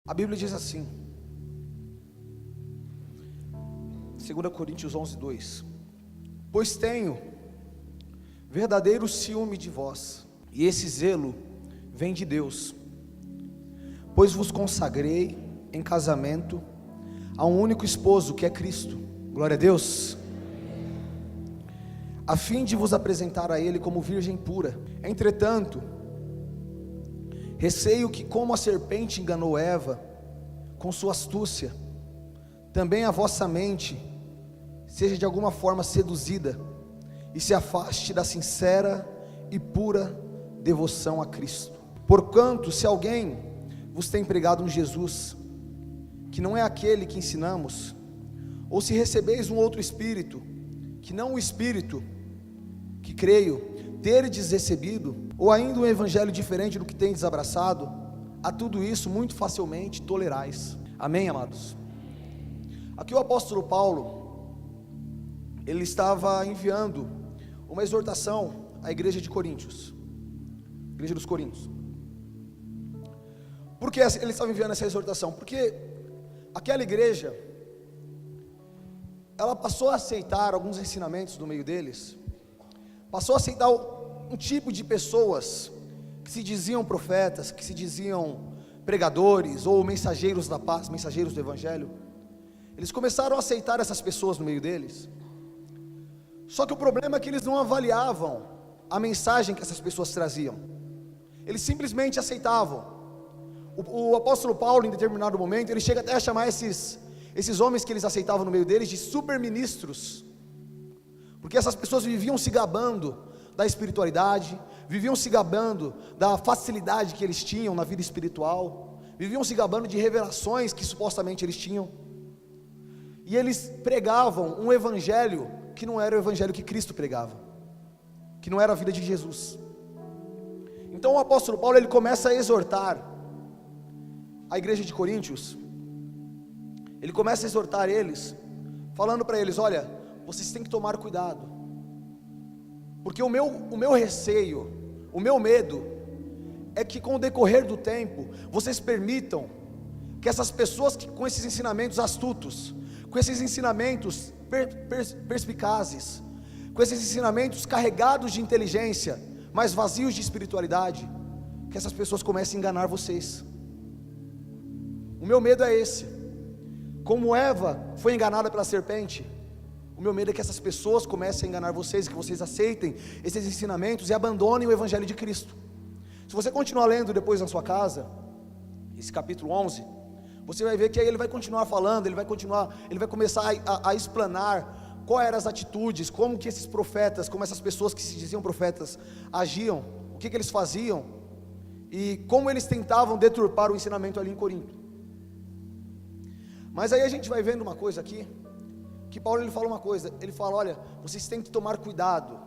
A Bíblia diz assim, 2 Coríntios 11:2: Pois tenho verdadeiro ciúme de vós, e esse zelo vem de Deus, pois vos consagrei em casamento a um único esposo, que é Cristo. Glória a Deus. A fim de vos apresentar a Ele como virgem pura. Entretanto, receio que, como a serpente enganou Eva com sua astúcia, também a vossa mente seja de alguma forma seduzida e se afaste da sincera e pura devoção a Cristo. Porquanto, se alguém vos tem pregado um Jesus que não é aquele que ensinamos, ou se recebeis um outro Espírito, que não o Espírito que creio terdes recebido, ou ainda um evangelho diferente do que tendes abraçado, a tudo isso muito facilmente tolerais. Amém, amados? Aqui o apóstolo Paulo, ele estava enviando uma exortação à igreja de Coríntios, igreja dos Coríntios. Por que ele estava enviando essa exortação? Porque aquela igreja, ela passou a aceitar alguns ensinamentos do meio deles, passou a aceitar um tipo de pessoas que se diziam profetas, que se diziam pregadores ou mensageiros da paz, mensageiros do evangelho. Eles começaram a aceitar essas pessoas no meio deles. Só que o problema é que eles não avaliavam a mensagem que essas pessoas traziam. Eles simplesmente aceitavam. O apóstolo Paulo, em determinado momento, ele chega até a chamar esses homens que eles aceitavam no meio deles de superministros, porque essas pessoas viviam se gabando da espiritualidade, viviam se gabando da facilidade que eles tinham na vida espiritual, viviam se gabando de revelações que supostamente eles tinham, e eles pregavam um evangelho que não era o evangelho que Cristo pregava, que não era a vida de Jesus. Então o apóstolo Paulo, ele começa a exortar a igreja de Coríntios, ele começa a exortar eles, falando para eles: olha, vocês têm que tomar cuidado, porque o meu receio, o meu medo, é que com o decorrer do tempo, vocês permitam que essas pessoas que, com esses ensinamentos astutos, com esses ensinamentos perspicazes, com esses ensinamentos carregados de inteligência, mas vazios de espiritualidade, que essas pessoas comecem a enganar vocês. O meu medo é esse. Como Eva foi enganada pela serpente, o meu medo é que essas pessoas comecem a enganar vocês, que vocês aceitem esses ensinamentos e abandonem o evangelho de Cristo. Se você continuar lendo depois na sua casa, esse capítulo 11, você vai ver que aí ele vai continuar falando, ele vai começar a explanar quais eram as atitudes, como que esses profetas, como essas pessoas que se diziam profetas agiam, o que eles faziam, e como eles tentavam deturpar o ensinamento ali em Corinto. Mas aí a gente vai vendo uma coisa aqui, que Paulo, ele fala uma coisa, ele fala: olha, vocês têm que tomar cuidado,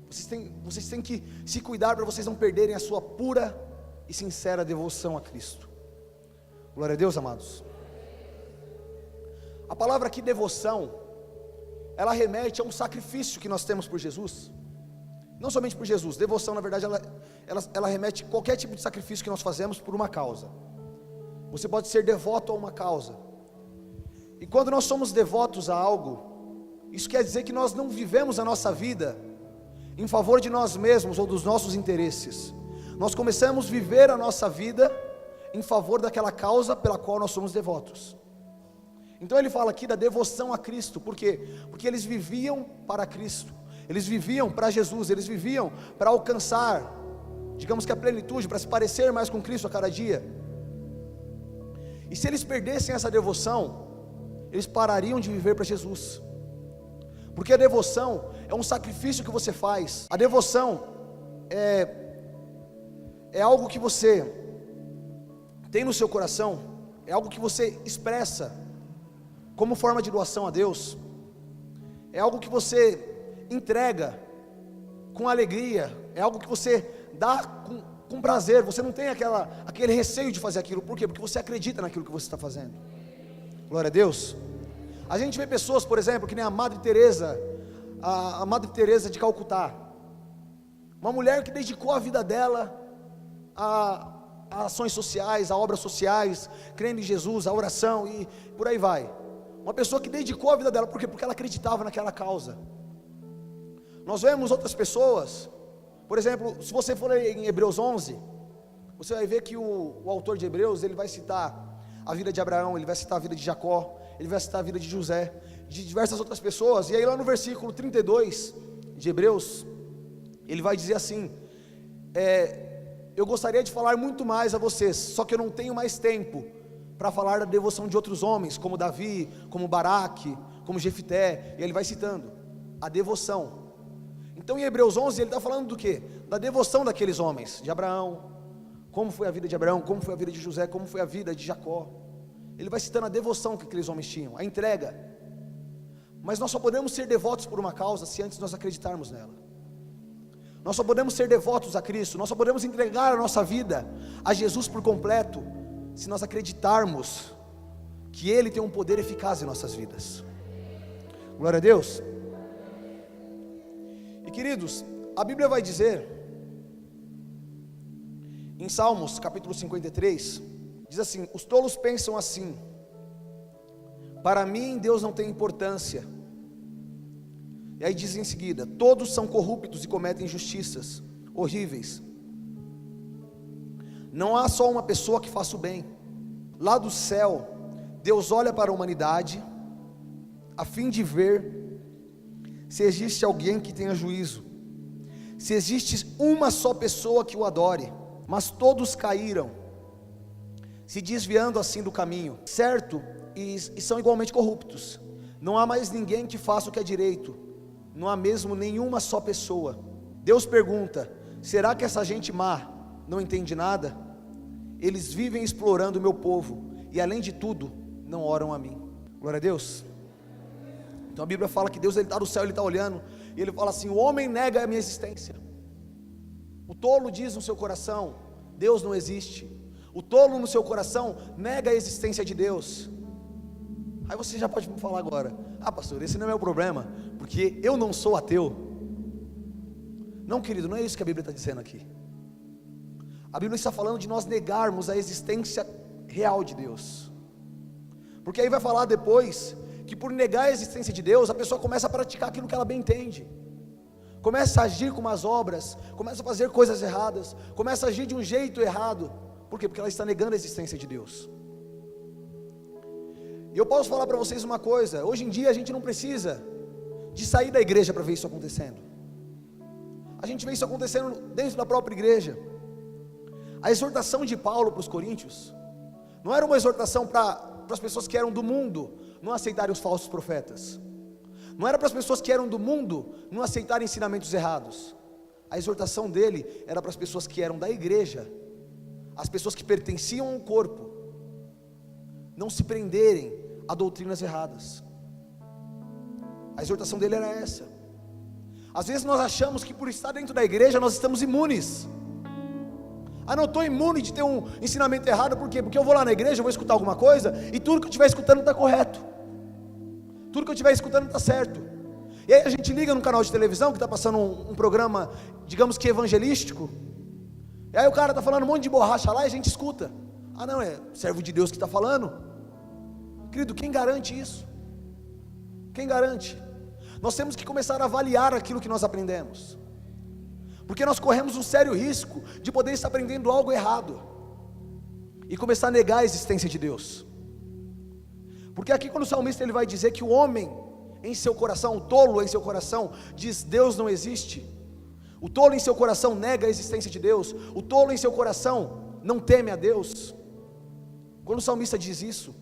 vocês têm que se cuidar para vocês não perderem a sua pura e sincera devoção a Cristo. Glória a Deus, amados. A palavra aqui, devoção, ela remete a um sacrifício que nós temos por Jesus. Não somente por Jesus, devoção na verdade ela remete a qualquer tipo de sacrifício que nós fazemos por uma causa. Você pode ser devoto a uma causa, e quando nós somos devotos a algo, isso quer dizer que nós não vivemos a nossa vida em favor de nós mesmos ou dos nossos interesses. Nós começamos a viver a nossa vida em favor daquela causa pela qual nós somos devotos. Então ele fala aqui da devoção a Cristo. Por quê? Porque eles viviam para Cristo, eles viviam para Jesus, eles viviam para alcançar, digamos que a plenitude, para se parecer mais com Cristo a cada dia. E se eles perdessem essa devoção, eles parariam de viver para Jesus, porque a devoção é um sacrifício que você faz. A devoção é algo que você tem no seu coração, é algo que você expressa como forma de doação a Deus, é algo que você entrega com alegria, é algo que você dá com prazer. Você não tem aquele receio de fazer aquilo. Por quê? Porque você acredita naquilo que você está fazendo. Glória a Deus. A gente vê pessoas, por exemplo, que nem a Madre Teresa, a Madre Teresa de Calcutá, uma mulher que dedicou a vida dela a ações sociais, a obras sociais, crendo em Jesus, a oração e por aí vai. Uma pessoa que dedicou a vida dela, por quê? Porque ela acreditava naquela causa. Nós vemos outras pessoas, por exemplo, se você for ler em Hebreus 11, você vai ver que o autor de Hebreus, ele vai citar a vida de Abraão, ele vai citar a vida de Jacó, ele vai citar a vida de José, de diversas outras pessoas, e aí lá no versículo 32 de Hebreus, ele vai dizer assim, eu gostaria de falar muito mais a vocês, só que eu não tenho mais tempo para falar da devoção de outros homens, como Davi, como Baraque, como Jefité, e ele vai citando a devoção. Então em Hebreus 11 ele está falando do quê? Da devoção daqueles homens, de Abraão, como foi a vida de Abraão, como foi a vida de José, como foi a vida de Jacó. Ele vai citando a devoção que aqueles homens tinham, a entrega. Mas nós só podemos ser devotos por uma causa se antes nós acreditarmos nela. Nós só podemos ser devotos a Cristo, nós só podemos entregar a nossa vida a Jesus por completo se nós acreditarmos que Ele tem um poder eficaz em nossas vidas. Glória a Deus. E queridos, a Bíblia vai dizer em Salmos capítulo 53, diz assim: os tolos pensam assim, para mim Deus não tem importância. E aí diz em seguida: todos são corruptos e cometem injustiças horríveis. Não há só uma pessoa que faça o bem. Lá do céu, Deus olha para a humanidade, a fim de ver se existe alguém que tenha juízo, se existe uma só pessoa que o adore. Mas todos caíram, se desviando assim do caminho, certo? E são igualmente corruptos. Não há mais ninguém que faça o que é direito, não há mesmo nenhuma só pessoa. Deus pergunta: será que essa gente má não entende nada? Eles vivem explorando o meu povo, e além de tudo, não oram a mim. Glória a Deus. Então a Bíblia fala que Deus está no céu, Ele está olhando, e Ele fala assim: o homem nega a minha existência. O tolo diz no seu coração: Deus não existe. O tolo no seu coração nega a existência de Deus. Aí você já pode me falar agora: ah, pastor, esse não é o meu problema, porque eu não sou ateu. Não, querido, não é isso que a Bíblia está dizendo aqui. A Bíblia está falando de nós negarmos a existência real de Deus. Porque aí vai falar depois que por negar a existência de Deus, a pessoa começa a praticar aquilo que ela bem entende, começa a agir com umas obras, começa a fazer coisas erradas, começa a agir de um jeito errado. Por quê? Porque ela está negando a existência de Deus. E eu posso falar para vocês uma coisa: hoje em dia a gente não precisa de sair da igreja para ver isso acontecendo. A gente vê isso acontecendo dentro da própria igreja. A exortação de Paulo para os coríntios não era uma exortação para as pessoas que eram do mundo não aceitarem os falsos profetas, não era para as pessoas que eram do mundo não aceitarem ensinamentos errados. A exortação dele era para as pessoas que eram da igreja, as pessoas que pertenciam ao corpo, não se prenderem a doutrinas erradas. A exortação dele era essa. Às vezes nós achamos que por estar dentro da igreja nós estamos imunes. Ah, não estou imune de ter um ensinamento errado. Por quê? Porque eu vou lá na igreja, eu vou escutar alguma coisa, e tudo que eu estiver escutando está correto, tudo que eu estiver escutando está certo. E aí a gente liga no canal de televisão que está passando um programa, digamos que evangelístico, e aí o cara está falando um monte de borracha lá, e a gente escuta. Ah, não, é servo de Deus que está falando. Querido, quem garante isso? Quem garante? Nós temos que começar a avaliar aquilo que nós aprendemos, porque nós corremos um sério risco de poder estar aprendendo algo errado e começar a negar a existência de Deus. Porque aqui quando o salmista ele vai dizer que o homem em seu coração, o tolo em seu coração diz: Deus não existe. O tolo em seu coração nega a existência de Deus. O tolo em seu coração não teme a Deus. Quando o salmista diz isso,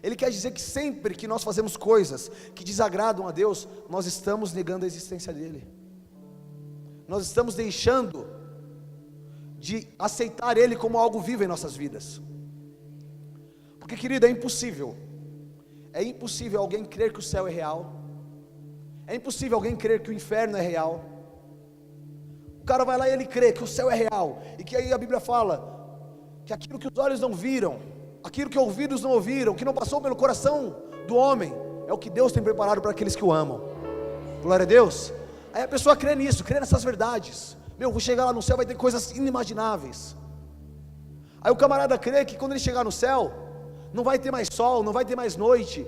ele quer dizer que sempre que nós fazemos coisas que desagradam a Deus, nós estamos negando a existência dele. Nós estamos deixando de aceitar Ele como algo vivo em nossas vidas. Porque, querido, é impossível alguém crer que o céu é real, é impossível alguém crer que o inferno é real. O cara vai lá e ele crê que o céu é real, e que aí a Bíblia fala que aquilo que os olhos não viram, aquilo que ouvidos não ouviram, que não passou pelo coração do homem, é o que Deus tem preparado para aqueles que o amam. Glória a Deus. Aí a pessoa crê nisso, crê nessas verdades. Vou chegar lá no céu, vai ter coisas inimagináveis. Aí o camarada crê que quando ele chegar no céu, não vai ter mais sol, não vai ter mais noite,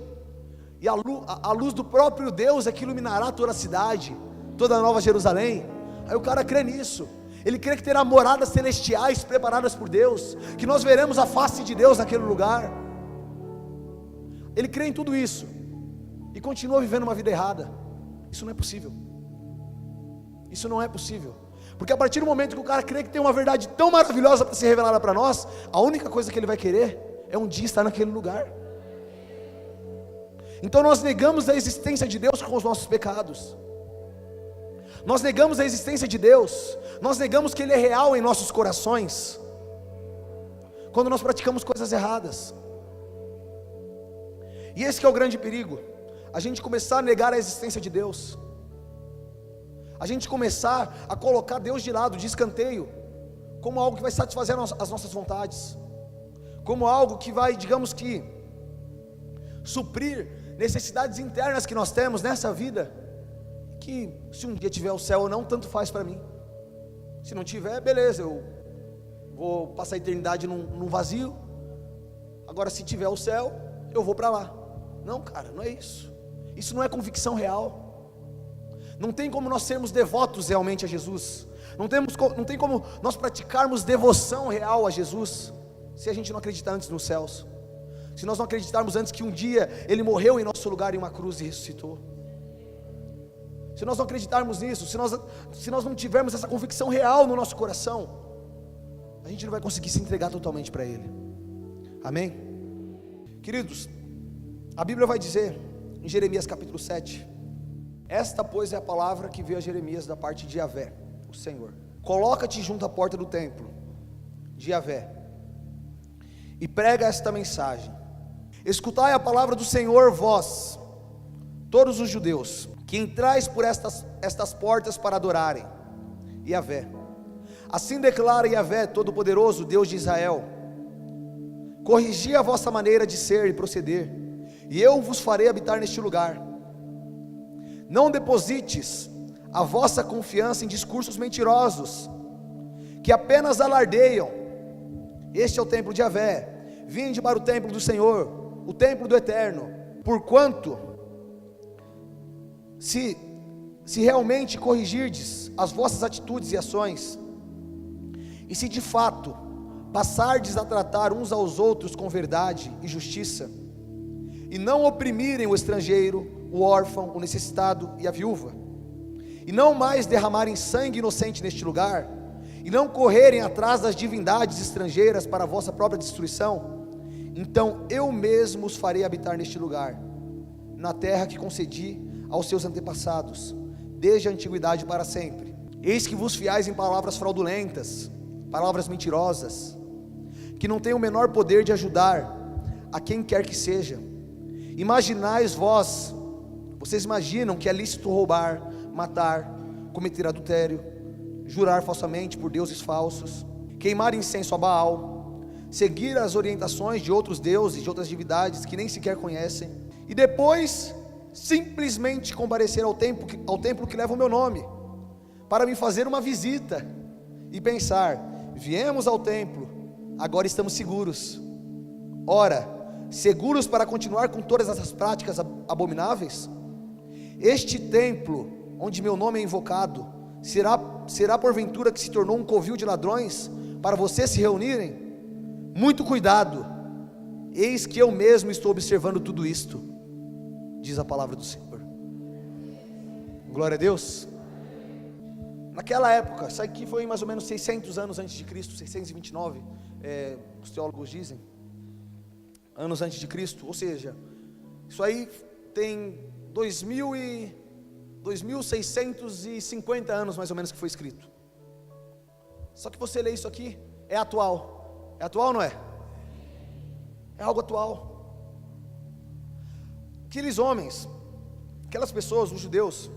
e a luz do próprio Deus é que iluminará toda a cidade, toda a Nova Jerusalém. Aí o cara crê nisso, ele crê que terá moradas celestiais preparadas por Deus, que nós veremos a face de Deus naquele lugar. Ele crê em tudo isso, e continua vivendo uma vida errada. Isso não é possível. Isso não é possível, porque a partir do momento que o cara crê que tem uma verdade tão maravilhosa para ser revelada para nós, a única coisa que ele vai querer é um dia estar naquele lugar. Então nós negamos a existência de Deus com os nossos pecados, nós negamos a existência de Deus, nós negamos que Ele é real em nossos corações, quando nós praticamos coisas erradas. E esse que é o grande perigo, a gente começar a negar a existência de Deus, a gente começar a colocar Deus de lado, de escanteio, como algo que vai satisfazer as nossas vontades, como algo que vai, digamos que, suprir necessidades internas que nós temos nessa vida, que se um dia tiver o céu ou não, tanto faz para mim. Se não tiver, beleza, eu vou passar a eternidade num vazio. Agora se tiver o céu, eu vou para lá. Não, cara, não é isso. Isso não é convicção real. Não tem como nós sermos devotos realmente a Jesus, não tem como nós praticarmos devoção real a Jesus, se a gente não acreditar antes nos céus, se nós não acreditarmos antes que um dia Ele morreu em nosso lugar em uma cruz e ressuscitou. Se nós não acreditarmos nisso, se nós não tivermos essa convicção real no nosso coração, a gente não vai conseguir se entregar totalmente para Ele. Amém? Queridos, a Bíblia vai dizer em Jeremias capítulo 7: esta pois é a palavra que veio a Jeremias da parte de Yahvé, o Senhor. Coloca-te junto à porta do templo de Yahvé e prega esta mensagem: escutai a palavra do Senhor, vós, todos os judeus, que entrais por estas portas para adorarem Yahvé. Assim declara Yahvé Todo-Poderoso, Deus de Israel: corrigi a vossa maneira de ser e proceder, e eu vos farei habitar neste lugar. Não deposites a vossa confiança em discursos mentirosos, que apenas alardeiam. Este é o templo de Yahvé. Vinde para o templo do Senhor, o templo do Eterno. Porquanto, se realmente corrigirdes as vossas atitudes e ações, e se de fato passardes a tratar uns aos outros com verdade e justiça, e não oprimirem o estrangeiro, o órfão, o necessitado e a viúva, e não mais derramarem sangue inocente neste lugar, e não correrem atrás das divindades estrangeiras para a vossa própria destruição, então eu mesmo os farei habitar neste lugar, na terra que concedi aos seus antepassados, desde a antiguidade para sempre. Eis que vos fiais em palavras fraudulentas, palavras mentirosas, que não têm o menor poder de ajudar a quem quer que seja. Imaginais vocês imaginam que é lícito roubar, matar, cometer adultério, jurar falsamente por deuses falsos, queimar incenso a Baal, seguir as orientações de outros deuses, de outras divindades que nem sequer conhecem, e depois simplesmente comparecer ao templo que leva o meu nome, para me fazer uma visita e pensar: viemos ao templo, agora estamos seguros. Ora, seguros para continuar com todas essas práticas abomináveis? Este templo, onde meu nome é invocado, será porventura que se tornou um covil de ladrões, para vocês se reunirem? Muito cuidado, eis que eu mesmo estou observando tudo isto, diz a palavra do Senhor. Glória a Deus. Naquela época, isso aqui foi mais ou menos 600 anos antes de Cristo, 629, os teólogos dizem, anos antes de Cristo, ou seja, isso aí tem 2.650 anos mais ou menos que foi escrito. Só que você lê isso aqui, é atual ou não é? É algo atual. Aqueles homens, aquelas pessoas, os judeus,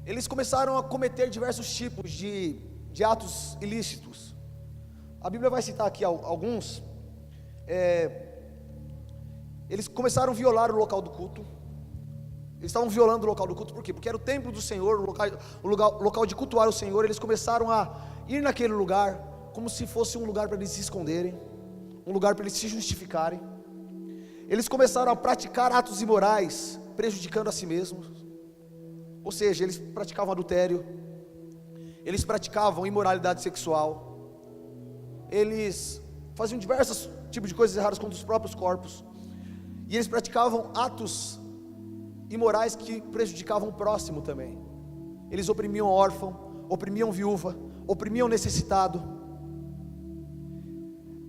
eles começaram a cometer diversos tipos de atos ilícitos. A Bíblia vai citar aqui alguns. Eles começaram a violar o local do culto. Eles estavam violando o local do culto, por quê? Porque era o templo do Senhor, o local de cultuar o Senhor. Eles começaram a ir naquele lugar, como se fosse um lugar para eles se esconderem, um lugar para eles se justificarem. Eles começaram a praticar atos imorais, prejudicando a si mesmos. Ou seja, eles praticavam adultério, eles praticavam imoralidade sexual, eles faziam diversos tipos de coisas erradas contra os próprios corpos, e eles praticavam atos imorais que prejudicavam o próximo também. Eles oprimiam órfão, oprimiam viúva, oprimiam necessitado.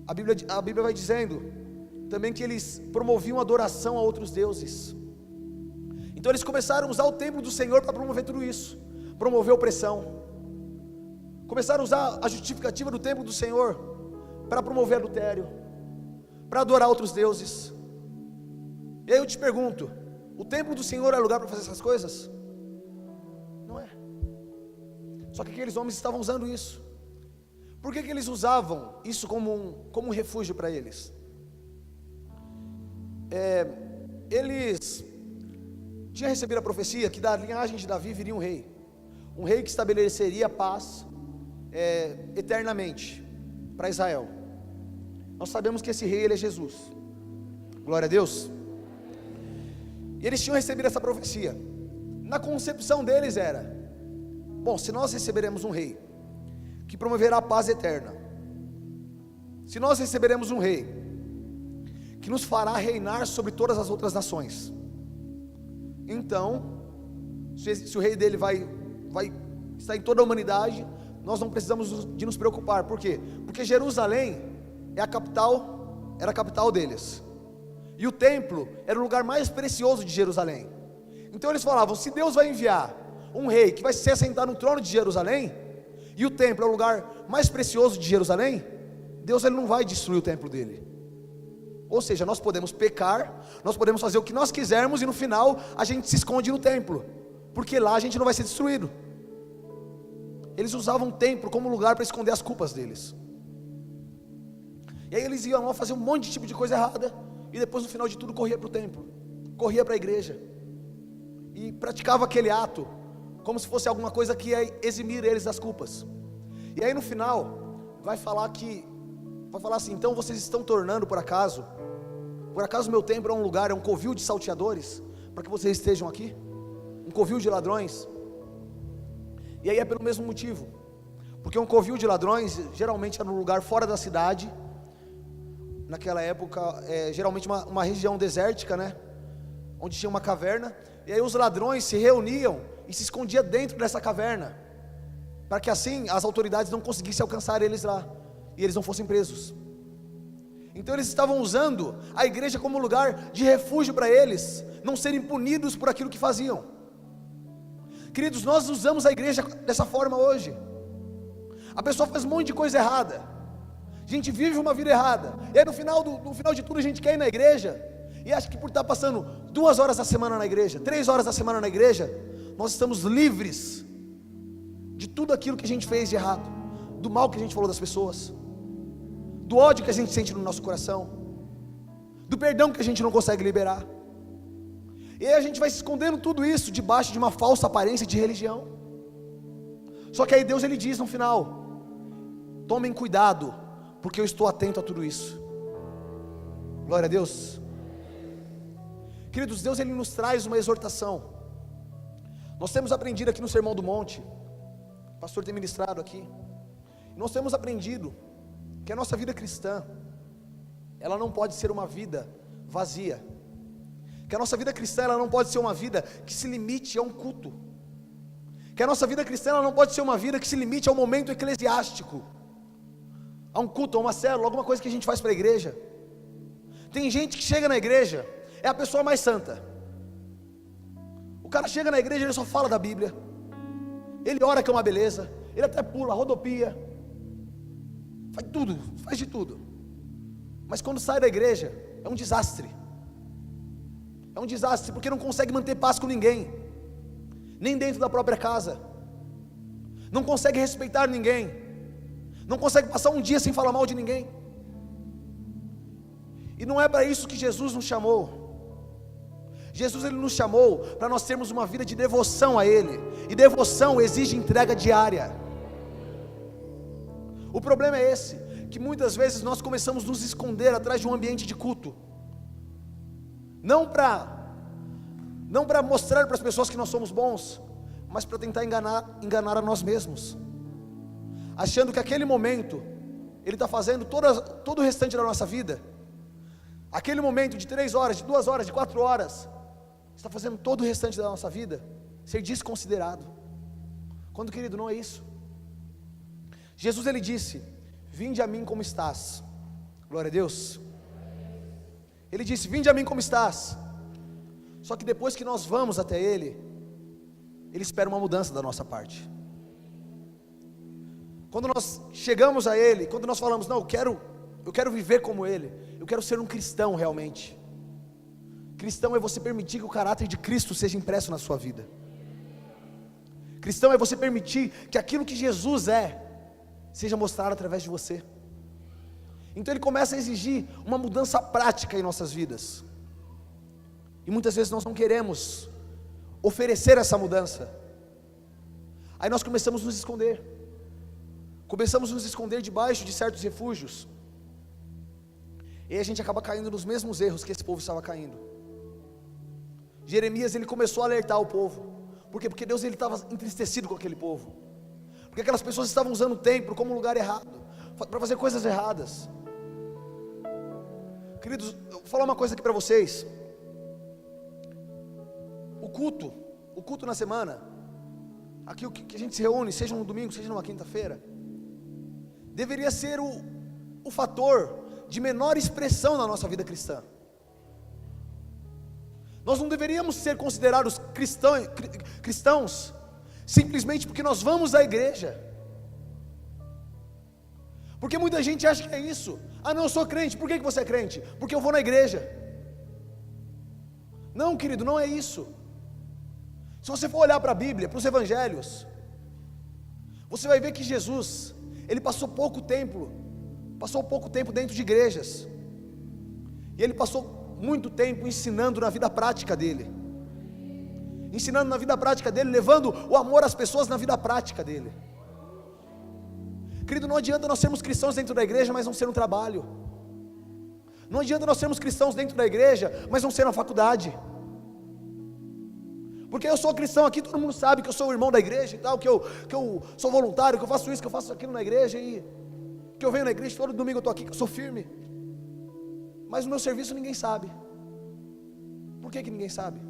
A Bíblia vai dizendo também que eles promoviam adoração a outros deuses. Então eles começaram a usar o templo do Senhor para promover tudo isso, promover opressão. Começaram a usar a justificativa do templo do Senhor para promover adultério, para adorar outros deuses. E aí eu te pergunto, o templo do Senhor é lugar para fazer essas coisas? Não é. Só que aqueles homens estavam usando isso. Por que eles usavam isso como um refúgio para eles? Eles tinham recebido a profecia que da linhagem de Davi viria um rei que estabeleceria paz eternamente para Israel. Nós sabemos que esse rei, ele é Jesus. Glória a Deus. E eles tinham recebido essa profecia. Na concepção deles era: bom, se nós receberemos um rei que promoverá a paz eterna, se nós receberemos um rei que nos fará reinar sobre todas as outras nações, então, se o rei dele vai estar em toda a humanidade, nós não precisamos de nos preocupar. Por quê? Porque Jerusalém era a capital deles, e o templo era o lugar mais precioso de Jerusalém. Então eles falavam: se Deus vai enviar um rei que vai se assentar no trono de Jerusalém, e o templo é o lugar mais precioso de Jerusalém, Deus ele não vai destruir o templo dele. Ou seja, nós podemos pecar, nós podemos fazer o que nós quisermos, e no final a gente se esconde no templo, porque lá a gente não vai ser destruído. Eles usavam o templo como lugar para esconder as culpas deles. E aí eles iam lá fazer um monte de tipo de coisa errada, e depois no final de tudo corria para o templo, corria para a igreja, e praticava aquele ato como se fosse alguma coisa que ia eximir eles das culpas. E aí no final vai falar assim: então vocês estão tornando por acaso meu templo é um lugar, é um covil de salteadores, para que vocês estejam aqui, um covil de ladrões. E aí é pelo mesmo motivo, porque um covil de ladrões geralmente era num lugar fora da cidade. Naquela época, geralmente uma região desértica, né? Onde tinha uma caverna, e aí os ladrões se reuniam e se escondiam dentro dessa caverna, para que assim as autoridades não conseguissem alcançar eles lá, e eles não fossem presos. Então eles estavam usando a igreja como lugar de refúgio para eles não serem punidos por aquilo que faziam. Queridos, nós usamos a igreja dessa forma hoje. A pessoa faz um monte de coisa errada, a gente vive uma vida errada, e aí no final de tudo a gente quer ir na igreja, e acha que por estar passando 2 horas da semana na igreja, 3 horas da semana na igreja, nós estamos livres de tudo aquilo que a gente fez de errado, do mal que a gente falou das pessoas, do ódio que a gente sente no nosso coração, do perdão que a gente não consegue liberar. E aí a gente vai se escondendo tudo isso debaixo de uma falsa aparência de religião. Só que aí Deus ele diz no final: tomem cuidado, porque eu estou atento a tudo isso. Glória a Deus. Queridos, Deus ele nos traz uma exortação. Nós temos aprendido aqui no Sermão do Monte, o pastor tem ministrado aqui, nós temos aprendido que a nossa vida cristã, ela não pode ser uma vida vazia, que a nossa vida cristã ela não pode ser uma vida que se limite a um culto, que a nossa vida cristã ela não pode ser uma vida que se limite ao momento eclesiástico, a um culto, a uma célula, alguma coisa que a gente faz para a igreja. Tem gente que chega na igreja, é a pessoa mais santa. O cara chega na igreja, ele só fala da Bíblia, ele ora que é uma beleza, ele até pula, rodopia, faz de tudo, mas quando sai da igreja, é um desastre, porque não consegue manter paz com ninguém, nem dentro da própria casa, não consegue respeitar ninguém, não consegue passar um dia sem falar mal de ninguém. E não é para isso que Jesus nos chamou. Jesus ele nos chamou para nós termos uma vida de devoção a Ele, e devoção exige entrega diária. O problema é esse, que muitas vezes nós começamos a nos esconder atrás de um ambiente de culto, não para mostrar para as pessoas que nós somos bons, mas para tentar enganar a nós mesmos, achando que aquele momento Ele está fazendo todo o restante da nossa vida. Aquele momento de 3 horas, de 2 horas, de 4 horas, está fazendo todo o restante da nossa vida ser desconsiderado, quando, querido, não é isso. Jesus, Ele disse: vinde a mim como estás. Glória a Deus. Ele disse: vinde a mim como estás. Só que depois que nós vamos até Ele, Ele espera uma mudança da nossa parte. Quando nós chegamos a Ele, quando nós falamos: não, eu quero viver como Ele, eu quero ser um cristão realmente. Cristão é você permitir que o caráter de Cristo seja impresso na sua vida. Cristão é você permitir que aquilo que Jesus seja mostrado através de você. Então Ele começa a exigir uma mudança prática em nossas vidas, e muitas vezes nós não queremos oferecer essa mudança. Aí nós começamos a nos esconder, debaixo de certos refúgios, e a gente acaba caindo nos mesmos erros que esse povo estava caindo. Jeremias, ele começou a alertar o povo. Por quê? Porque Deus, ele estava entristecido com aquele povo, porque aquelas pessoas estavam usando o templo como um lugar errado, para fazer coisas erradas. Queridos, eu vou falar uma coisa aqui para vocês. O culto na semana, aqui o que a gente se reúne, seja no domingo, seja numa quinta-feira, deveria ser o fator de menor expressão na nossa vida cristã. Nós não deveríamos ser considerados cristãos simplesmente porque nós vamos à igreja, porque muita gente acha que é isso. Ah, não, eu sou crente. Por que você é crente? Porque eu vou na igreja. Não, querido, não é isso. Se você for olhar para a Bíblia, para os evangelhos, você vai ver que Jesus, Ele passou pouco tempo dentro de igrejas, e Ele passou muito tempo ensinando na vida prática dele, levando o amor às pessoas na vida prática dele. Querido, não adianta nós sermos cristãos dentro da igreja, mas não ser no trabalho. Não adianta nós sermos cristãos dentro da igreja, mas não ser na faculdade. Porque eu sou cristão aqui, todo mundo sabe que eu sou o irmão da igreja e tal, que eu sou voluntário, que eu faço isso, que eu faço aquilo na igreja, e que eu venho na igreja, todo domingo eu estou aqui, que eu sou firme. Mas no meu serviço ninguém sabe. Por que ninguém sabe?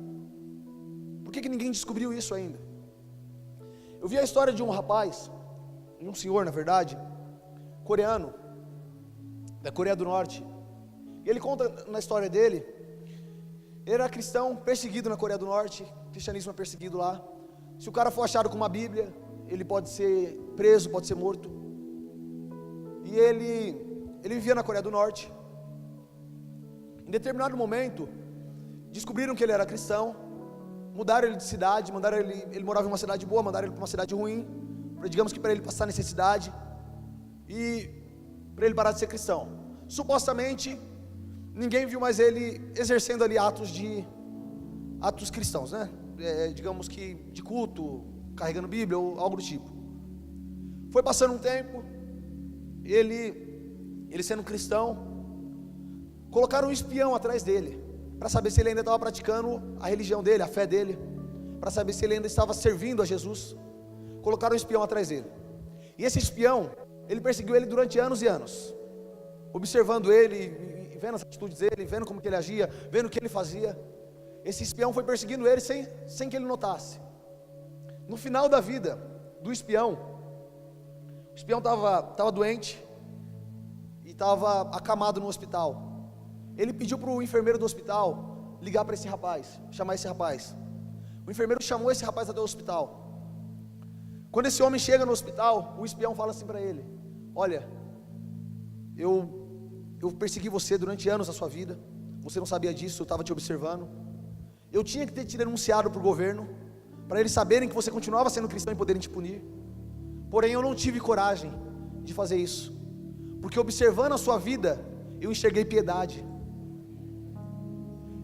Por que ninguém descobriu isso ainda? Eu vi a história de um rapaz, de um senhor, na verdade, coreano, da Coreia do Norte. E ele conta na história dele, ele era cristão, perseguido na Coreia do Norte, cristianismo é perseguido lá. Se o cara for achado com uma Bíblia, ele pode ser preso, pode ser morto. E ele vivia na Coreia do Norte. Em determinado momento, descobriram que ele era cristão, mudaram ele de cidade, ele morava em uma cidade boa, mandaram ele para uma cidade ruim, digamos que para ele passar necessidade, e para ele parar de ser cristão. Supostamente, ninguém viu mais ele exercendo ali atos cristãos, né? Digamos que de culto, carregando Bíblia ou algo do tipo. Foi passando um tempo, ele sendo cristão, colocaram um espião atrás dele, para saber se ele ainda estava praticando a religião dele, a fé dele, para saber se ele ainda estava servindo a Jesus. Colocaram um espião atrás dele, e esse espião, ele perseguiu ele durante anos e anos, observando ele, vendo as atitudes dele, vendo como que ele agia, vendo o que ele fazia. Esse espião foi perseguindo ele sem que ele notasse. No final da vida do espião, o espião estava doente, e estava acamado no hospital. Ele pediu para o enfermeiro do hospital ligar para esse rapaz, chamar esse rapaz. O enfermeiro chamou esse rapaz até o hospital. Quando esse homem chega no hospital, o espião fala assim para ele: olha, eu persegui você durante anos da sua vida, você não sabia disso, eu estava te observando. Eu tinha que ter te denunciado para o governo, para eles saberem que você continuava sendo cristão e poderem te punir. Porém eu não tive coragem de fazer isso, porque observando a sua vida, eu enxerguei piedade.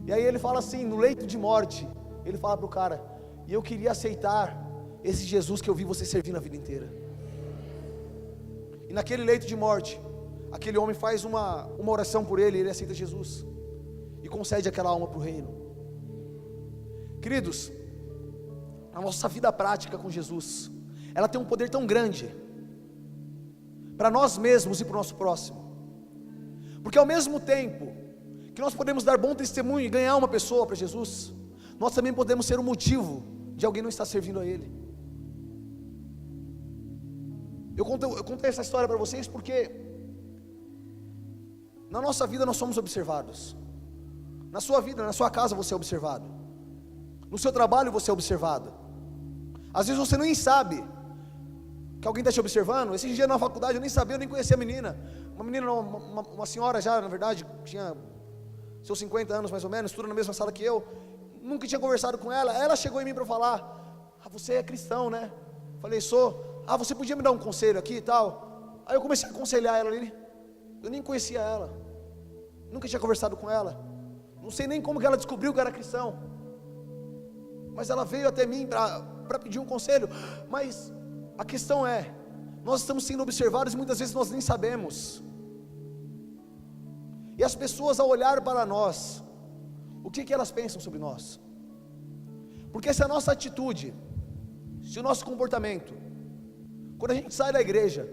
E aí ele fala assim, no leito de morte, ele fala para o cara: e eu queria aceitar esse Jesus que eu vi você servir na vida inteira. E naquele leito de morte, aquele homem faz uma oração por ele, e ele aceita Jesus e concede aquela alma para o reino. Queridos, a nossa vida prática com Jesus, ela tem um poder tão grande para nós mesmos e para o nosso próximo, porque ao mesmo tempo que nós podemos dar bom testemunho e ganhar uma pessoa para Jesus, nós também podemos ser o motivo de alguém não estar servindo a Ele. Eu contei essa história para vocês porque na nossa vida nós somos observados. Na sua vida, na sua casa você é observado. No seu trabalho você é observado. Às vezes você nem sabe que alguém está te observando. Esse dia na faculdade eu nem sabia, eu nem conhecia a menina. Uma senhora já, na verdade, tinha seus 50 anos mais ou menos, estuda na mesma sala que eu. Nunca tinha conversado com ela. Ela chegou em mim para falar: ah, você é cristão, né? Falei, sou. Ah, você podia me dar um conselho aqui e tal? Aí eu comecei a aconselhar ela ali. Eu nem conhecia ela, nunca tinha conversado com ela, não sei nem como que ela descobriu que era cristão, mas ela veio até mim para pedir um conselho. Mas a questão é, nós estamos sendo observados e muitas vezes nós nem sabemos. E as pessoas, ao olhar para nós, o que elas pensam sobre nós? Porque se a nossa atitude, se o nosso comportamento, quando a gente sai da igreja,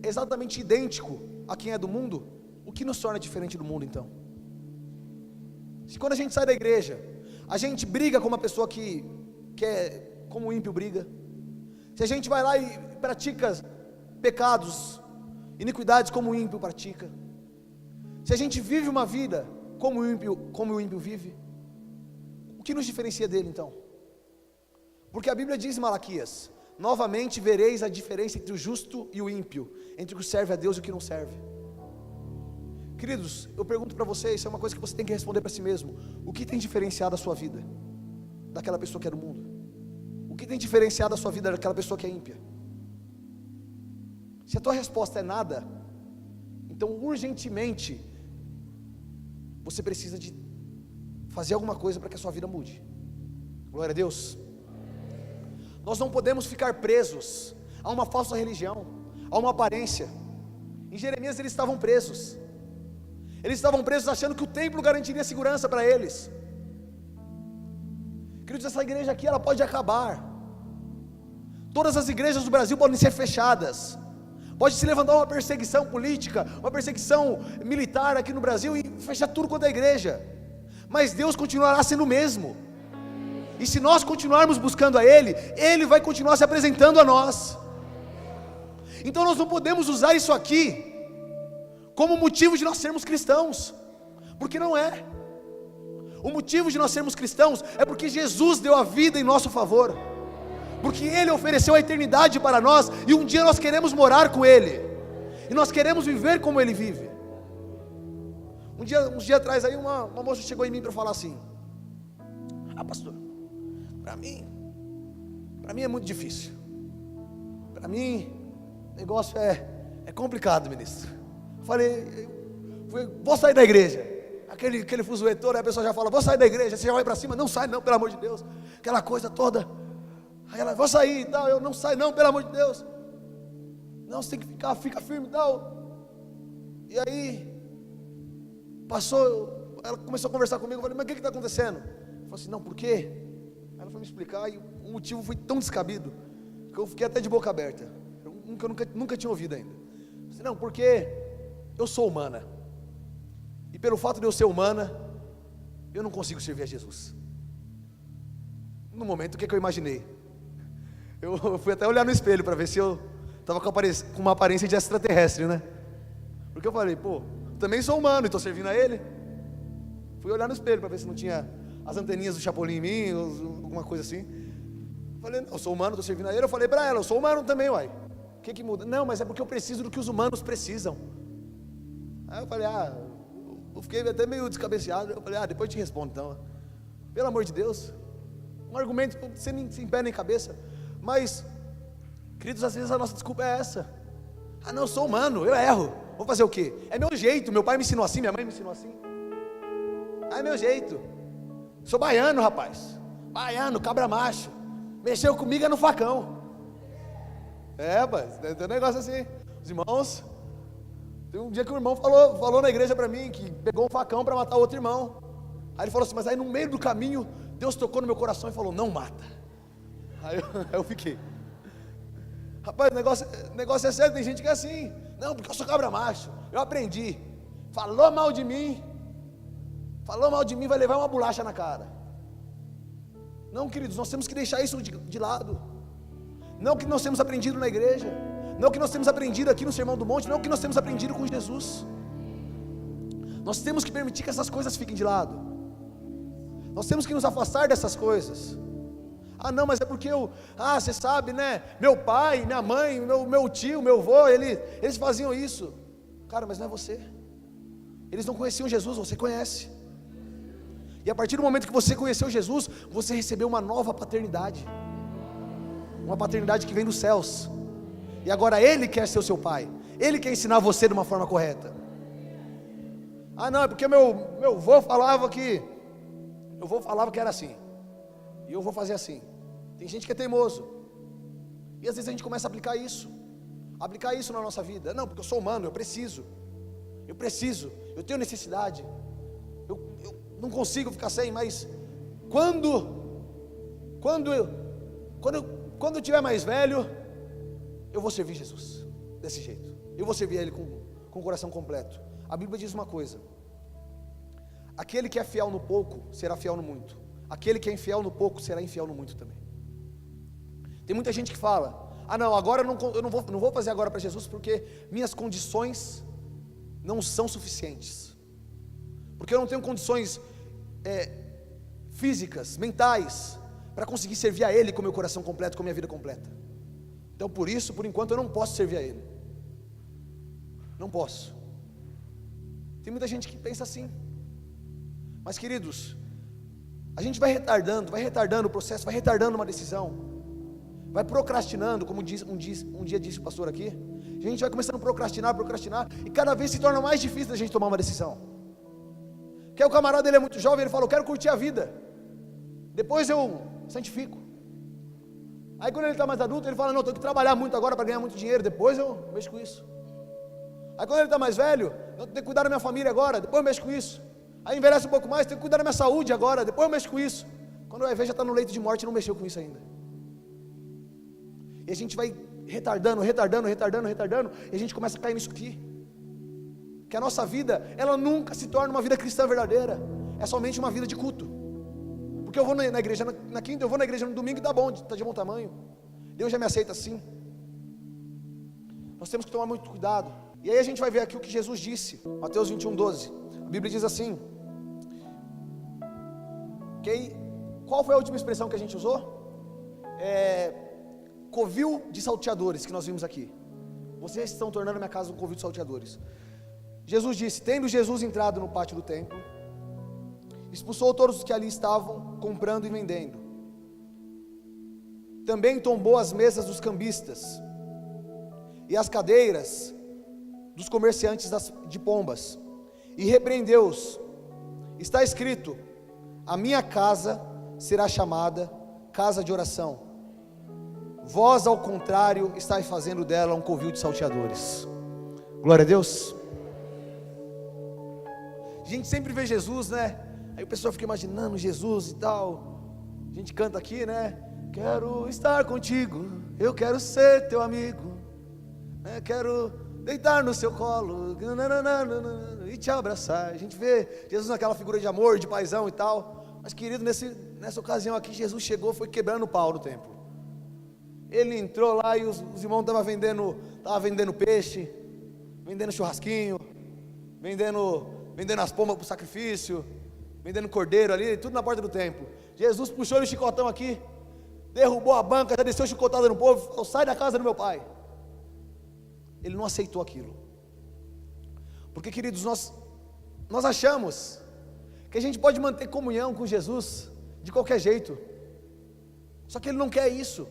é exatamente idêntico a quem é do mundo, o que nos torna diferente do mundo então? Se quando a gente sai da igreja, a gente briga com uma pessoa que é como o ímpio briga, se a gente vai lá e pratica pecados, iniquidades como o ímpio pratica, se a gente vive uma vida como o ímpio vive, o que nos diferencia dele então? Porque a Bíblia diz em Malaquias: novamente vereis a diferença entre o justo e o ímpio, entre o que serve a Deus e o que não serve. Queridos, eu pergunto para vocês, isso é uma coisa que você tem que responder para si mesmo: o que tem diferenciado a sua vida daquela pessoa que é do mundo? O que tem diferenciado a sua vida daquela pessoa que é ímpia? Se a tua resposta é nada, então urgentemente você precisa de fazer alguma coisa para que a sua vida mude. Glória a Deus. Nós não podemos ficar presos a uma falsa religião, a uma aparência. Em Jeremias eles estavam presos. Eles estavam presos achando que o templo garantiria segurança para eles. Queridos, essa igreja aqui, ela pode acabar. Todas as igrejas do Brasil podem ser fechadas. Pode se levantar uma perseguição política, uma perseguição militar aqui no Brasil e fechar tudo quanto é igreja. Mas Deus continuará sendo o mesmo. E se nós continuarmos buscando a Ele, Ele vai continuar se apresentando a nós. Então nós não podemos usar isso aqui como motivo de nós sermos cristãos, porque não é. O motivo de nós sermos cristãos é porque Jesus deu a vida em nosso favor, porque Ele ofereceu a eternidade para nós, e um dia nós queremos morar com Ele, e nós queremos viver como Ele vive. Uns dias atrás aí uma moça chegou em mim para falar assim: ah, pastor, para mim é muito difícil, para mim o negócio é complicado, ministro. Falei, vou sair da igreja. Aquele fuzuetor, aí a pessoa já fala, vou sair da igreja. Você já vai para cima, não sai não, pelo amor de Deus. Aquela coisa toda. Aí ela, vou sair e tal, eu não saio não, pelo amor de Deus. Não, você tem que fica firme e tal. E aí, passou, ela começou a conversar comigo, eu falei, mas o que está acontecendo? Ela falou assim, não, por quê? Aí ela foi me explicar, e o motivo foi tão descabido, que eu fiquei até de boca aberta. Eu nunca tinha ouvido ainda. Eu falei, não, porque eu sou humana, e pelo fato de eu ser humana, eu não consigo servir a Jesus. No momento, o que eu imaginei? Eu fui até olhar no espelho para ver se eu estava com uma aparência de extraterrestre, né? Porque eu falei, pô, também sou humano e estou servindo a Ele. Fui olhar no espelho para ver se não tinha as anteninhas do Chapolin em mim, ou alguma coisa assim. Falei, não, eu sou humano, estou servindo a Ele. Eu falei para ela, eu sou humano também, uai. O que muda? Não, mas é porque eu preciso do que os humanos precisam. Aí eu falei, eu fiquei até meio descabeceado. Eu falei, depois eu te respondo então. Pelo amor de Deus, um argumento sem pé nem cabeça. Mas, queridos, às vezes a nossa desculpa é essa: não, eu sou humano, eu erro, vou fazer o quê? É meu jeito, meu pai me ensinou assim, minha mãe me ensinou assim. É meu jeito. Sou baiano, rapaz. Baiano, cabra macho. Mexeu comigo é no facão. Rapaz, tem um negócio assim. Os irmãos, tem um dia que um irmão falou na igreja para mim, que pegou um facão para matar outro irmão. Aí ele falou assim, mas aí no meio do caminho, Deus tocou no meu coração e falou, não mata. Aí eu fiquei, rapaz, o negócio é sério, tem gente que é assim, não, porque eu sou cabra macho, eu aprendi, falou mal de mim, vai levar uma bolacha na cara. Não, queridos, nós temos que deixar isso de lado. Não que nós temos aprendido na igreja, não que nós temos aprendido aqui no Sermão do Monte, não que nós temos aprendido com Jesus. Nós temos que permitir que essas coisas fiquem de lado. Nós temos que nos afastar dessas coisas. Ah não, mas é porque você sabe, né, meu pai, minha mãe, meu tio, meu avô, eles faziam isso. Cara, mas não é você. Eles não conheciam Jesus, você conhece. E a partir do momento que você conheceu Jesus, você recebeu uma nova paternidade. Uma paternidade que vem dos céus. E agora Ele quer ser o seu pai. Ele quer ensinar você de uma forma correta. Ah não, é porque meu avô falava que era assim. E eu vou fazer assim. Tem gente que é teimoso. E às vezes a gente começa a aplicar isso na nossa vida. Não, porque eu sou humano, eu preciso, eu tenho necessidade, eu não consigo ficar sem, mas quando eu tiver mais velho, eu vou servir Jesus, desse jeito, eu vou servir Ele com o coração completo. A Bíblia diz uma coisa: aquele que é fiel no pouco, será fiel no muito. Aquele que é infiel no pouco, será infiel no muito também. Tem muita gente que fala, não, agora eu não vou fazer agora para Jesus, porque minhas condições não são suficientes, porque eu não tenho condições físicas, mentais, para conseguir servir a Ele com meu coração completo, com minha vida completa. Então por isso, por enquanto eu não posso servir a Ele. Não posso. Tem muita gente que pensa assim. Mas queridos, a gente vai retardando o processo, vai retardando uma decisão, vai procrastinando, como um dia disse o pastor aqui. A gente vai começando a procrastinar, e cada vez se torna mais difícil a gente tomar uma decisão. Porque o camarada, ele é muito jovem, ele fala, eu quero curtir a vida, depois eu santifico. Aí quando ele está mais adulto, ele fala, não, eu tenho que trabalhar muito agora para ganhar muito dinheiro, depois eu mexo com isso. Aí quando ele está mais velho, eu tenho que cuidar da minha família agora, depois eu mexo com isso. Aí envelhece um pouco mais, tenho que cuidar da minha saúde agora, depois eu mexo com isso. Quando vai ver, já está no leito de morte e não mexeu com isso ainda. E a gente vai retardando, e a gente começa a cair nisso aqui. Que a nossa vida, ela nunca se torna uma vida cristã verdadeira, é somente uma vida de culto. Porque eu vou na igreja na quinta, eu vou na igreja no domingo e está de bom tamanho. Deus já me aceita assim. Nós temos que tomar muito cuidado. E aí a gente vai ver aqui o que Jesus disse, Mateus 21:12. A Bíblia diz assim, qual foi a última expressão que a gente usou? Covil de salteadores, que nós vimos aqui. Vocês estão tornando minha casa um covil de salteadores. Jesus disse, tendo Jesus entrado no pátio do templo, expulsou todos os que ali estavam, comprando e vendendo. Também tombou as mesas dos cambistas, e as cadeiras dos comerciantes de pombas, e repreendeu-os. Está escrito, a minha casa será chamada casa de oração, vós ao contrário estáis fazendo dela um covil de salteadores. Glória a Deus. A gente sempre vê Jesus, né? Aí o pessoal fica imaginando Jesus e tal. A gente canta aqui, né? Quero estar contigo, eu quero ser teu amigo, né? Quero deitar no seu colo e te abraçar. A gente vê Jesus naquela figura de amor, de paizão e tal. Mas querido, nessa ocasião aqui, Jesus chegou, foi quebrando o pau no templo. Ele entrou lá e os irmãos estavam vendendo peixe, vendendo churrasquinho, vendendo as pombas para o sacrifício, vendendo cordeiro ali, tudo na porta do templo. Jesus puxou o chicotão aqui, derrubou a banca, já desceu chicotada no povo, falou, sai da casa do meu pai. Ele não aceitou aquilo. Porque, queridos, nós achamos que a gente pode manter comunhão com Jesus de qualquer jeito. Só que Ele não quer isso.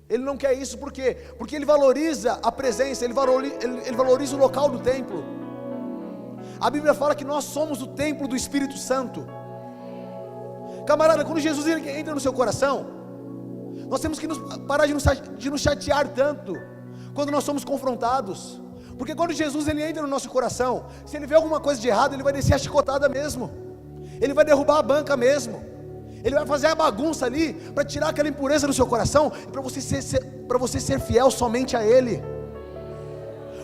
Ele não quer isso, por quê? Porque Ele valoriza a presença, Ele valoriza o local do templo. A Bíblia fala que nós somos o templo do Espírito Santo. Camarada, quando Jesus entra no seu coração, nós temos que parar de nos chatear tanto quando nós somos confrontados. Porque quando Jesus ele entra no nosso coração, se ele vê alguma coisa de errado, ele vai descer a chicotada mesmo, ele vai derrubar a banca mesmo, ele vai fazer a bagunça ali, para tirar aquela impureza do seu coração, para você ser fiel somente a Ele.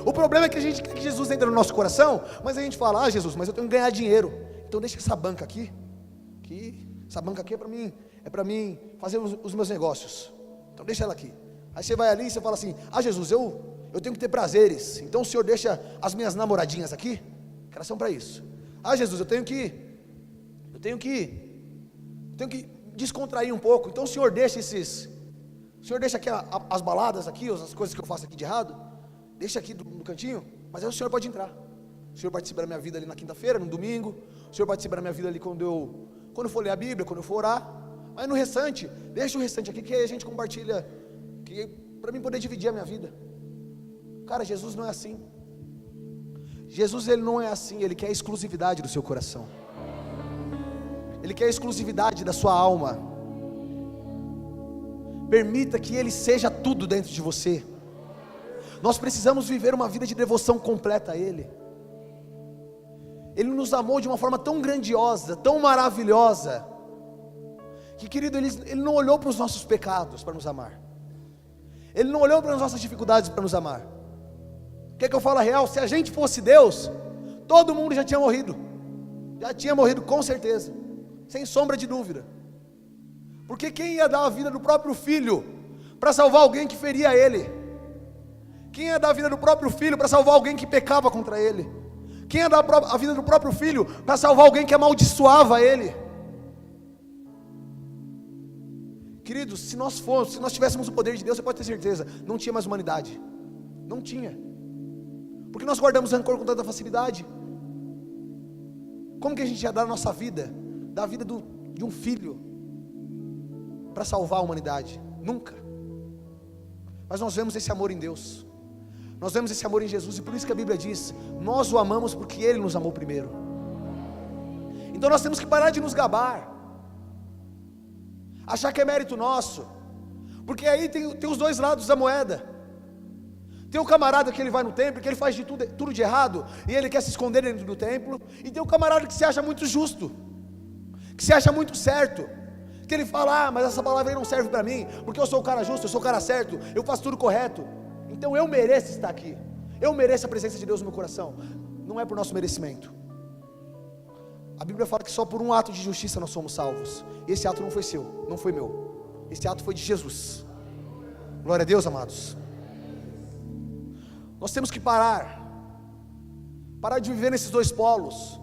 O problema é que a gente quer que Jesus entre no nosso coração, mas a gente fala: ah, Jesus, mas eu tenho que ganhar dinheiro, então deixa essa banca aqui, essa banca aqui é para mim fazer os meus negócios, então deixa ela aqui. Aí você vai ali e você fala assim: ah, Jesus, eu tenho que ter prazeres, então o Senhor deixa as minhas namoradinhas aqui, que elas são para isso. Ah, Jesus, eu tenho que descontrair um pouco, então o Senhor deixa aqui as baladas aqui, as coisas que eu faço aqui de errado, deixa aqui no cantinho, mas aí o Senhor pode entrar. O Senhor participa da minha vida ali na quinta-feira, no domingo, o Senhor participa da minha vida ali quando eu for ler a Bíblia, quando eu for orar, mas no restante, deixa o restante aqui que a gente compartilha, para mim poder dividir a minha vida. Cara, Jesus não é assim. Jesus ele não é assim, Ele quer a exclusividade do seu coração, Ele quer a exclusividade da sua alma. Permita que Ele seja tudo dentro de você. Nós precisamos viver uma vida de devoção completa a Ele. Ele nos amou de uma forma tão grandiosa, tão maravilhosa, que, querido, Ele não olhou para os nossos pecados para nos amar, Ele não olhou para as nossas dificuldades para nos amar. Quer que eu fale a real? Se a gente fosse Deus, todo mundo já tinha morrido com certeza, sem sombra de dúvida. Porque quem ia dar a vida do próprio filho para salvar alguém que feria ele? Quem ia dar a vida do próprio filho para salvar alguém que pecava contra ele? Quem ia dar a vida do próprio filho para salvar alguém que amaldiçoava ele? Queridos, se nós tivéssemos o poder de Deus, você pode ter certeza, não tinha mais humanidade. Não tinha. Porque nós guardamos rancor com tanta facilidade. Como que a gente ia dar a nossa vida, da vida de um filho, para salvar a humanidade? Nunca. Mas nós vemos esse amor em Deus, nós vemos esse amor em Jesus, e por isso que a Bíblia diz: nós o amamos porque Ele nos amou primeiro. Então nós temos que parar de nos gabar, achar que é mérito nosso, porque aí tem os dois lados da moeda. Tem o camarada que ele vai no templo, que ele faz tudo de errado, e ele quer se esconder dentro do templo. E tem o camarada que se acha muito justo, que se acha muito certo, que ele fala: ah, mas essa palavra aí não serve para mim, porque eu sou o cara justo, eu sou o cara certo, eu faço tudo correto, então eu mereço estar aqui, eu mereço a presença de Deus no meu coração. Não é por nosso merecimento. A Bíblia fala que só por um ato de justiça nós somos salvos. E esse ato não foi seu, não foi meu, esse ato foi de Jesus. Glória a Deus, amados. Nós temos que parar de viver nesses dois polos.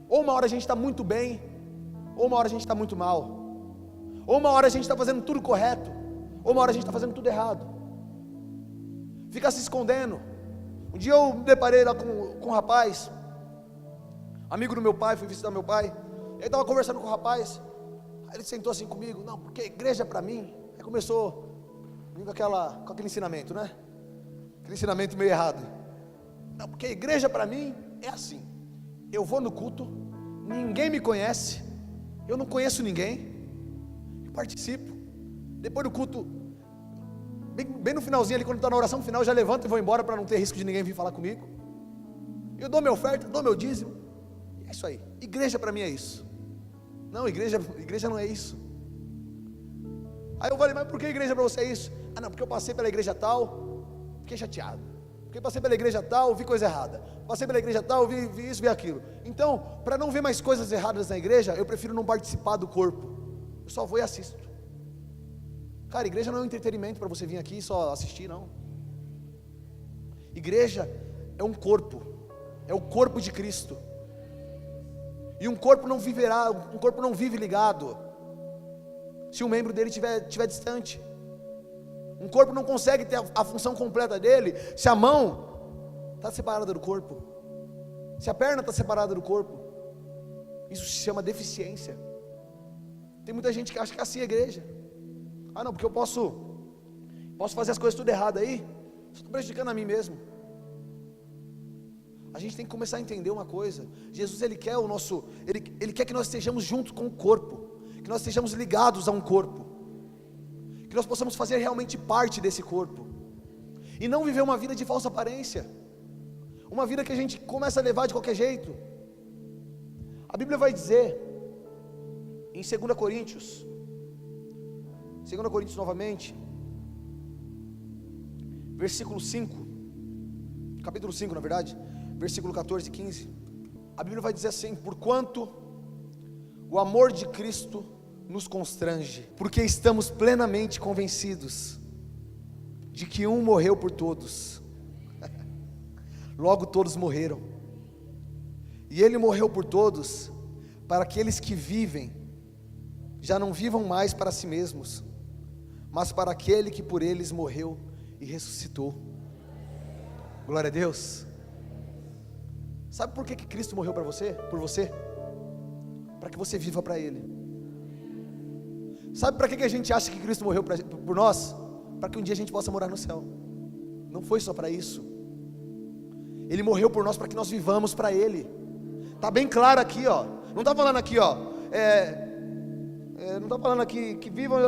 Ou uma hora a gente está muito bem, ou uma hora a gente está muito mal. Ou uma hora a gente está fazendo tudo correto, ou uma hora a gente está fazendo tudo errado. Fica se escondendo. Um dia eu me deparei lá com um rapaz, amigo do meu pai, fui visitar meu pai. Ele estava conversando com o rapaz, aí ele sentou assim comigo: não, porque a igreja é para mim. Aí começou com aquele ensinamento, né? Aquele ensinamento meio errado. Não, porque a igreja para mim é assim: eu vou no culto, ninguém me conhece, eu não conheço ninguém, eu participo, depois do culto, bem no finalzinho ali, quando está na oração final, eu já levanto e vou embora para não ter risco de ninguém vir falar comigo. Eu dou minha oferta, dou meu dízimo, é isso aí. Igreja para mim é isso. Não, igreja não é isso. Aí eu falei: mas por que igreja para você é isso? Ah, não, porque eu passei pela igreja tal, fiquei chateado, porque passei pela igreja tal, vi coisa errada, passei pela igreja tal, vi isso, vi aquilo. Então, para não ver mais coisas erradas na igreja, eu prefiro não participar do corpo, eu só vou e assisto. Cara, igreja não é um entretenimento para você vir aqui e só assistir, não. Igreja é um corpo, é o corpo de Cristo, e um corpo não vive ligado se um membro dele estiver distante. Um corpo não consegue ter a função completa dele se a mão está separada do corpo, se a perna está separada do corpo. Isso se chama deficiência. Tem muita gente que acha que é assim a igreja. Ah, não, porque eu posso fazer as coisas tudo errado aí, estou prejudicando a mim mesmo. A gente tem que começar a entender uma coisa: Jesus ele quer ele quer que nós estejamos juntos com o corpo, que nós estejamos ligados a um corpo, que nós possamos fazer realmente parte desse corpo. e não viver uma vida de falsa aparência, uma vida que a gente começa a levar de qualquer jeito. A Bíblia vai dizer em 2 Coríntios novamente, versículo 5, capítulo 5 na verdade, versículo 14 e 15, a Bíblia vai dizer assim: porquanto o amor de Cristo nos constrange, porque estamos plenamente convencidos de que um morreu por todos, logo todos morreram, e ele morreu por todos, para aqueles que vivem, já não vivam mais para si mesmos, mas para aquele que por eles morreu e ressuscitou. Glória a Deus. Sabe por que Cristo morreu para você? Por você? Para que você viva para Ele. Sabe para que a gente acha que Cristo morreu por nós? Para que um dia a gente possa morar no céu. Não foi só para isso. Ele morreu por nós para que nós vivamos para Ele. Está bem claro aqui, ó. Não está falando aqui, ó. Não está falando aqui que vivam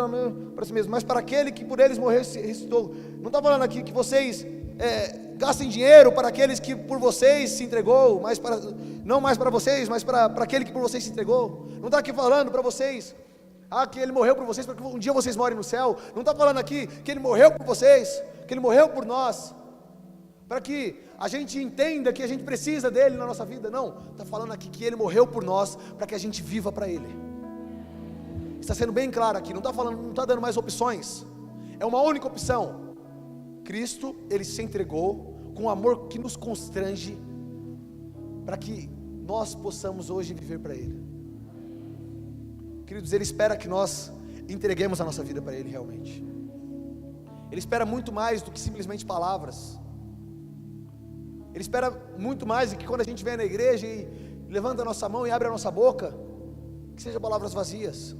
para si mesmos, mas para aquele que por eles morreu e ressuscitou. Não está falando aqui que vocês gastem dinheiro para aqueles que por vocês se entregou, não mais para vocês, mas para aquele que por vocês se entregou. Não está aqui falando para vocês, que Ele morreu por vocês para que um dia vocês morem no céu. Não está falando aqui que Ele morreu por vocês, que Ele morreu por nós, para que a gente entenda que a gente precisa dEle na nossa vida. Não, está falando aqui que Ele morreu por nós, para que a gente viva para Ele. Está sendo bem claro aqui, não está dando mais opções, é uma única opção. Cristo, Ele se entregou com um amor que nos constrange, para que nós possamos hoje viver para Ele. Queridos, Ele espera que nós entreguemos a nossa vida para Ele realmente. Ele espera muito mais do que simplesmente palavras. Ele espera muito mais do que quando a gente vem na igreja e levanta a nossa mão e abre a nossa boca, que seja palavras vazias.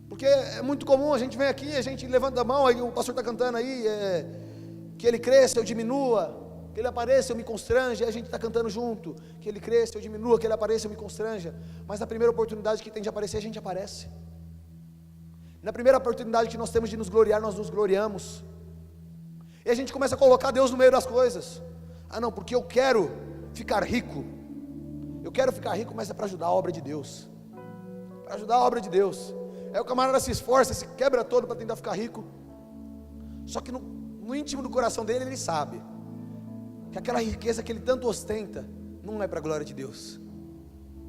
Porque é muito comum, a gente vem aqui, a gente levanta a mão, aí o pastor está cantando aí, que Ele cresça, eu diminua, que Ele apareça, eu me constranja, e a gente está cantando junto, que Ele cresça, eu diminua, que Ele apareça, eu me constranja. Mas na primeira oportunidade que tem de aparecer, a gente aparece. Na primeira oportunidade que nós temos de nos gloriar, nós nos gloriamos. E a gente começa a colocar Deus no meio das coisas. Não, porque eu quero ficar rico. Eu quero ficar rico, mas é para ajudar a obra de Deus. Para ajudar a obra de Deus. Aí o camarada se esforça, se quebra todo para tentar ficar rico. Só que no íntimo do coração dele, ele sabe que aquela riqueza que ele tanto ostenta não é para a glória de Deus,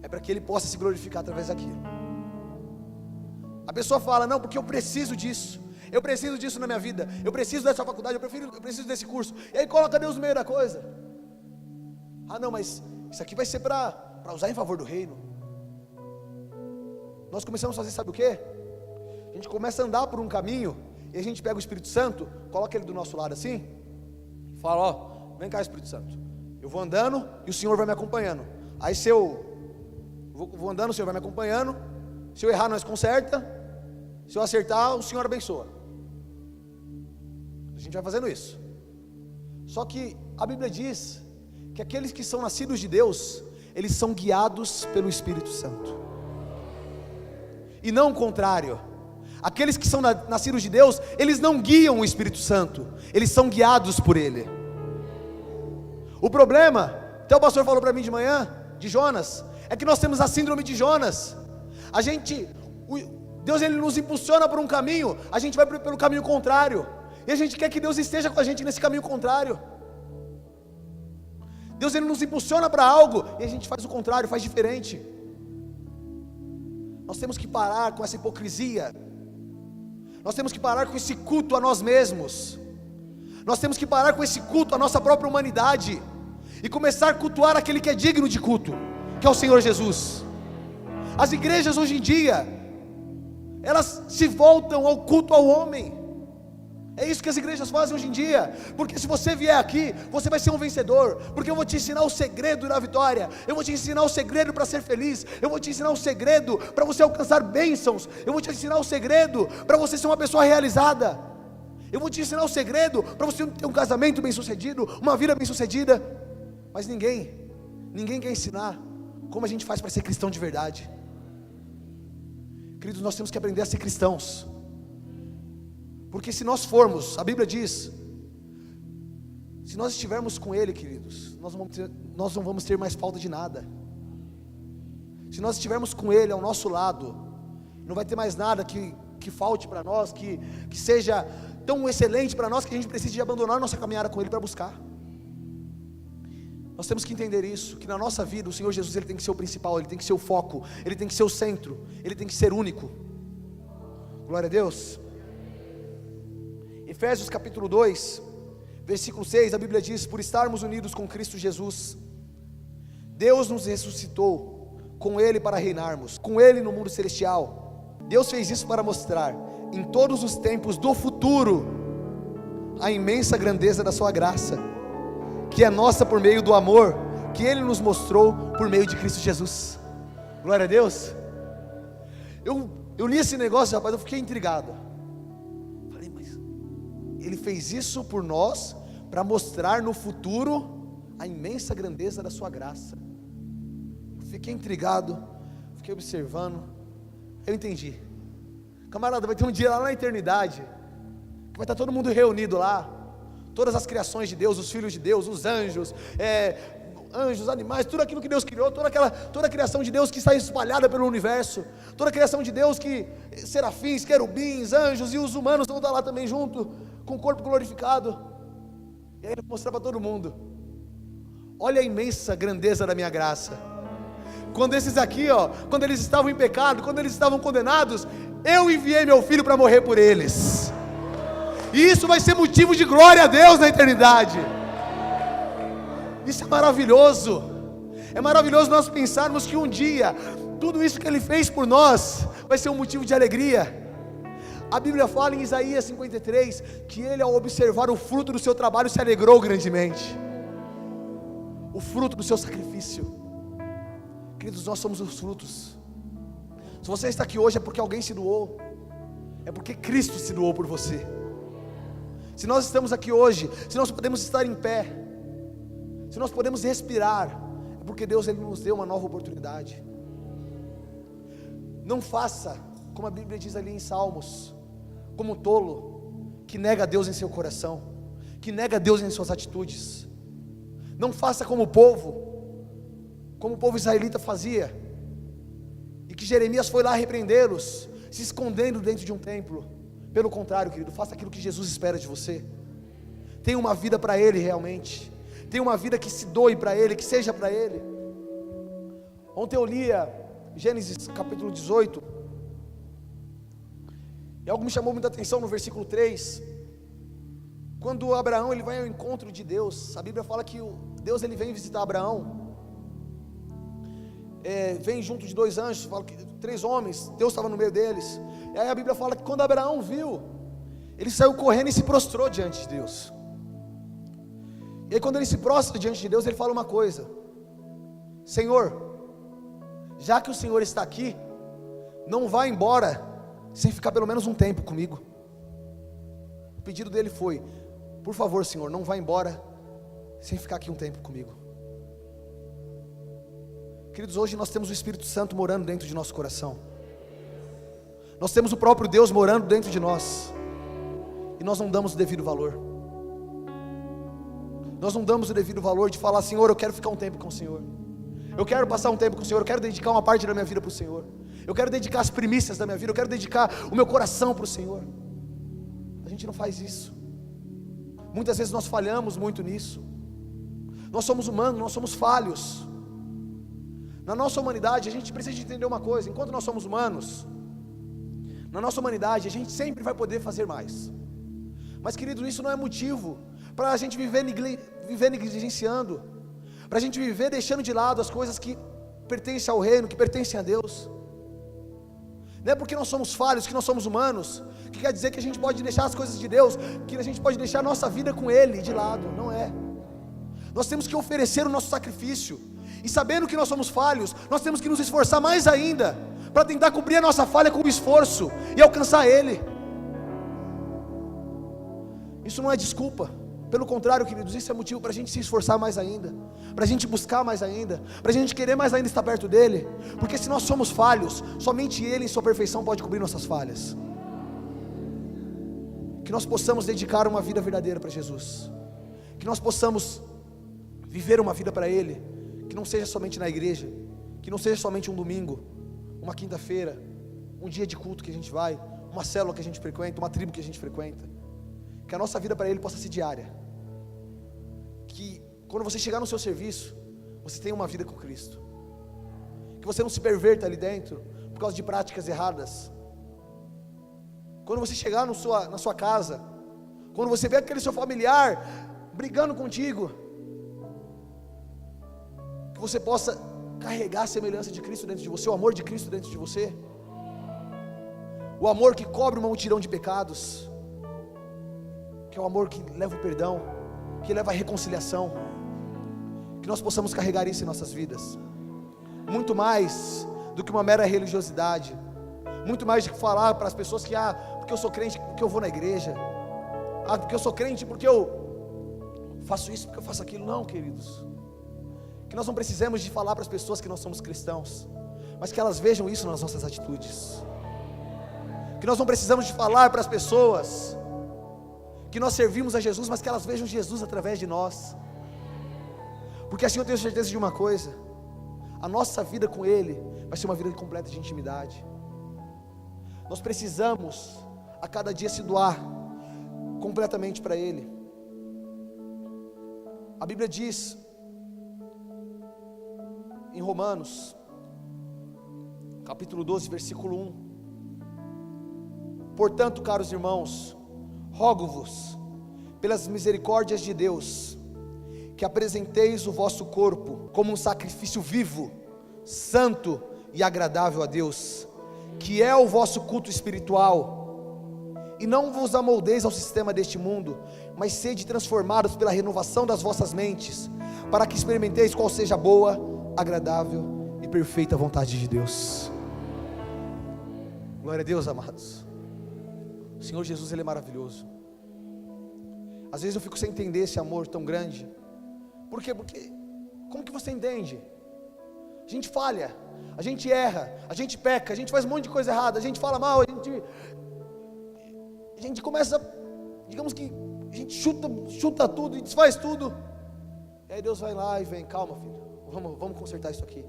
é para que ele possa se glorificar através daquilo. A pessoa fala: não, porque eu preciso disso na minha vida, eu preciso dessa faculdade, eu preciso desse curso. E aí coloca Deus no meio da coisa. Não, mas isso aqui vai ser para usar em favor do reino. Nós começamos a fazer, sabe o que? A gente começa a andar por um caminho, e a gente pega o Espírito Santo, coloca ele do nosso lado assim, e fala: vem cá, Espírito Santo, eu vou andando e o Senhor vai me acompanhando. Aí se eu vou andando, o Senhor vai me acompanhando. Se eu errar, nós conserta. Se eu acertar, o Senhor abençoa. A gente vai fazendo isso. Só que a Bíblia diz que aqueles que são nascidos de Deus, eles são guiados pelo Espírito Santo, e não o contrário. Aqueles que são nascidos de Deus, eles não guiam o Espírito Santo, eles são guiados por Ele. O problema, até o pastor falou para mim de manhã, de Jonas, é que nós temos a síndrome de Jonas. Deus, Ele nos impulsiona por um caminho, a gente vai pelo caminho contrário, e a gente quer que Deus esteja com a gente nesse caminho contrário. Deus, Ele nos impulsiona para algo, e a gente faz o contrário, faz diferente. Nós temos que parar com essa hipocrisia. Nós temos que parar com esse culto a nós mesmos. Nós temos que parar com esse culto à nossa própria humanidade, e começar a cultuar aquele que é digno de culto, que é o Senhor Jesus. As igrejas hoje em dia, elas se voltam ao culto ao homem. É isso que as igrejas fazem hoje em dia. Porque se você vier aqui, você vai ser um vencedor, porque eu vou te ensinar o segredo da vitória, eu vou te ensinar o segredo para ser feliz, eu vou te ensinar o segredo para você alcançar bênçãos, eu vou te ensinar o segredo para você ser uma pessoa realizada, eu vou te ensinar o segredo para você ter um casamento bem sucedido, uma vida bem sucedida. Mas ninguém quer ensinar como a gente faz para ser cristão de verdade. Queridos, nós temos que aprender a ser cristãos, porque se nós formos, a Bíblia diz, Se nós estivermos com Ele, queridos, nós não vamos ter mais falta de nada. Se nós estivermos com Ele ao nosso lado, não vai ter mais nada que falte para nós, que seja tão excelente para nós, que a gente precise de abandonar nossa caminhada com Ele para buscar. Nós temos que entender isso, que na nossa vida o Senhor Jesus, Ele tem que ser o principal, Ele tem que ser o foco, Ele tem que ser o centro, Ele tem que ser único. Glória a Deus. Efésios capítulo 2, versículo 6, a Bíblia diz: por estarmos unidos com Cristo Jesus, Deus nos ressuscitou com Ele para reinarmos com Ele no mundo celestial. Deus fez isso para mostrar em todos os tempos do futuro a imensa grandeza da sua graça, que é nossa por meio do amor que Ele nos mostrou por meio de Cristo Jesus. Glória a Deus. Eu li esse negócio, rapaz, eu fiquei intrigado. Falei, mas Ele fez isso por nós para mostrar no futuro a imensa grandeza da sua graça. Fiquei intrigado, fiquei observando. Eu entendi. Camarada, vai ter um dia lá na eternidade que vai estar todo mundo reunido lá, todas as criações de Deus, os filhos de Deus, os anjos, anjos, animais, tudo aquilo que Deus criou, toda a criação de Deus que está espalhada pelo universo, toda a criação de Deus, que serafins, querubins, anjos e os humanos vão estar lá também junto, com o corpo glorificado. E aí Ele vai mostrar para todo mundo: olha a imensa grandeza da minha graça. Quando esses aqui, quando eles estavam em pecado, quando eles estavam condenados, eu enviei meu filho para morrer por eles. E isso vai ser motivo de glória a Deus na eternidade. Isso é maravilhoso. É maravilhoso nós pensarmos que um dia tudo isso que Ele fez por nós vai ser um motivo de alegria. A Bíblia fala em Isaías 53 que Ele, ao observar o fruto do seu trabalho, se alegrou grandemente. O fruto do seu sacrifício. Queridos, nós somos os frutos. Se você está aqui hoje é porque alguém se doou, é porque Cristo se doou por você. Se nós estamos aqui hoje, se nós podemos estar em pé, se nós podemos respirar, é porque Deus, Ele nos deu uma nova oportunidade. Não faça, como a Bíblia diz ali em Salmos, como um tolo, que nega a Deus em seu coração, que nega a Deus em suas atitudes. Não faça como o povo israelita fazia, e que Jeremias foi lá repreendê-los, se escondendo dentro de um templo. Pelo contrário, querido, faça aquilo que Jesus espera de você. Tenha uma vida para Ele realmente, tenha uma vida que se doe para Ele, que seja para Ele. Ontem eu lia Gênesis capítulo 18, e algo me chamou muita atenção no versículo 3, quando Abraão ele vai ao encontro de Deus. A Bíblia fala que Deus ele vem visitar Abraão, vem junto de 2 anjos, fala que 3 homens, Deus estava no meio deles. E aí a Bíblia fala que quando Abraão viu, ele saiu correndo e se prostrou diante de Deus. E aí quando ele se prostra diante de Deus, ele fala uma coisa: Senhor, já que o Senhor está aqui, não vá embora sem ficar pelo menos um tempo comigo. O pedido dele foi: por favor, Senhor, não vá embora sem ficar aqui um tempo comigo. Queridos, hoje nós temos o Espírito Santo morando dentro de nosso coração. Nós temos o próprio Deus morando dentro de nós, e nós não damos o devido valor. Nós não damos o devido valor de falar: Senhor, eu quero ficar um tempo com o Senhor, eu quero passar um tempo com o Senhor, eu quero dedicar uma parte da minha vida para o Senhor, eu quero dedicar as primícias da minha vida, eu quero dedicar o meu coração para o Senhor. A gente não faz isso. Muitas vezes nós falhamos muito nisso. Nós somos humanos, nós somos falhos. Na nossa humanidade, a gente precisa de entender uma coisa: enquanto nós somos humanos, na nossa humanidade, a gente sempre vai poder fazer mais. Mas, querido, isso não é motivo para a gente viver negligenciando, para a gente viver deixando de lado as coisas que pertencem ao reino, que pertencem a Deus. Não é porque nós somos falhos, que nós somos humanos, que quer dizer que a gente pode deixar as coisas de Deus, que a gente pode deixar a nossa vida com Ele de lado. Não é. Nós temos que oferecer o nosso sacrifício, e sabendo que nós somos falhos, nós temos que nos esforçar mais ainda, para tentar cobrir a nossa falha com esforço, e alcançar Ele. Isso não é desculpa, pelo contrário, queridos, isso é motivo para a gente se esforçar mais ainda, para a gente buscar mais ainda, para a gente querer mais ainda estar perto dEle, porque se nós somos falhos, somente Ele em sua perfeição pode cobrir nossas falhas. Que nós possamos dedicar uma vida verdadeira para Jesus, que nós possamos viver uma vida para Ele, que não seja somente na igreja, que não seja somente um domingo, uma quinta-feira, um dia de culto que a gente vai, uma célula que a gente frequenta, uma tribo que a gente frequenta, que a nossa vida para Ele possa ser diária, que quando você chegar no seu serviço, você tenha uma vida com Cristo, que você não se perverta ali dentro, por causa de práticas erradas. Quando você chegar na sua casa, quando você vê aquele seu familiar brigando contigo, que você possa carregar a semelhança de Cristo dentro de você, o amor de Cristo dentro de você, o amor que cobre uma multidão de pecados, que é o amor que leva o perdão, que leva a reconciliação, que nós possamos carregar isso em nossas vidas, muito mais do que uma mera religiosidade, muito mais de falar para as pessoas que, porque eu sou crente, porque eu vou na igreja, porque eu sou crente, porque eu faço isso, porque eu faço aquilo. Não, queridos, que nós não precisemos de falar para as pessoas que nós somos cristãos, mas que elas vejam isso nas nossas atitudes, que nós não precisamos de falar para as pessoas que nós servimos a Jesus, mas que elas vejam Jesus através de nós, porque assim eu tenho certeza de uma coisa: a nossa vida com Ele vai ser uma vida completa de intimidade. Nós precisamos a cada dia se doar completamente para Ele. A Bíblia diz em Romanos, capítulo 12, versículo 1: portanto, caros irmãos, rogo-vos, pelas misericórdias de Deus, que apresenteis o vosso corpo como um sacrifício vivo, santo e agradável a Deus, que é o vosso culto espiritual, e não vos amoldeis ao sistema deste mundo, mas sede transformados pela renovação das vossas mentes, para que experimenteis qual seja a boa, agradável e perfeita vontade de Deus. Glória a Deus, amados. O Senhor Jesus, Ele é maravilhoso. Às vezes eu fico sem entender esse amor tão grande. Por quê? Porque, como que você entende? A gente falha, a gente erra, a gente peca, a gente faz um monte de coisa errada, a gente fala mal, a gente começa, digamos que a gente chuta tudo e desfaz tudo. E aí Deus vai lá e vem: calma, filho, vamos consertar isso aqui.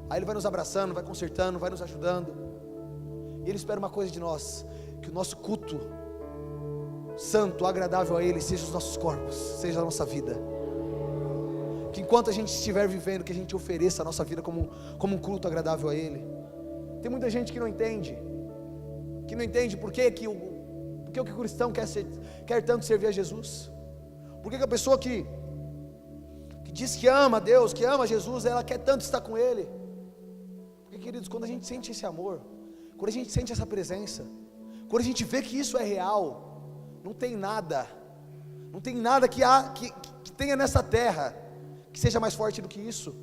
Aí Ele vai nos abraçando, vai consertando, vai nos ajudando. E Ele espera uma coisa de nós: que o nosso culto santo, agradável a Ele, seja os nossos corpos, seja a nossa vida. Que enquanto a gente estiver vivendo, que a gente ofereça a nossa vida como um culto agradável a Ele. Tem muita gente que não entende por que o cristão quer tanto servir a Jesus. Por que a pessoa que diz que ama a Deus, que ama Jesus, ela quer tanto estar com Ele? Porque, queridos, quando a gente sente esse amor, quando a gente sente essa presença, quando a gente vê que isso é real, não tem nada que tenha nessa terra que seja mais forte do que isso.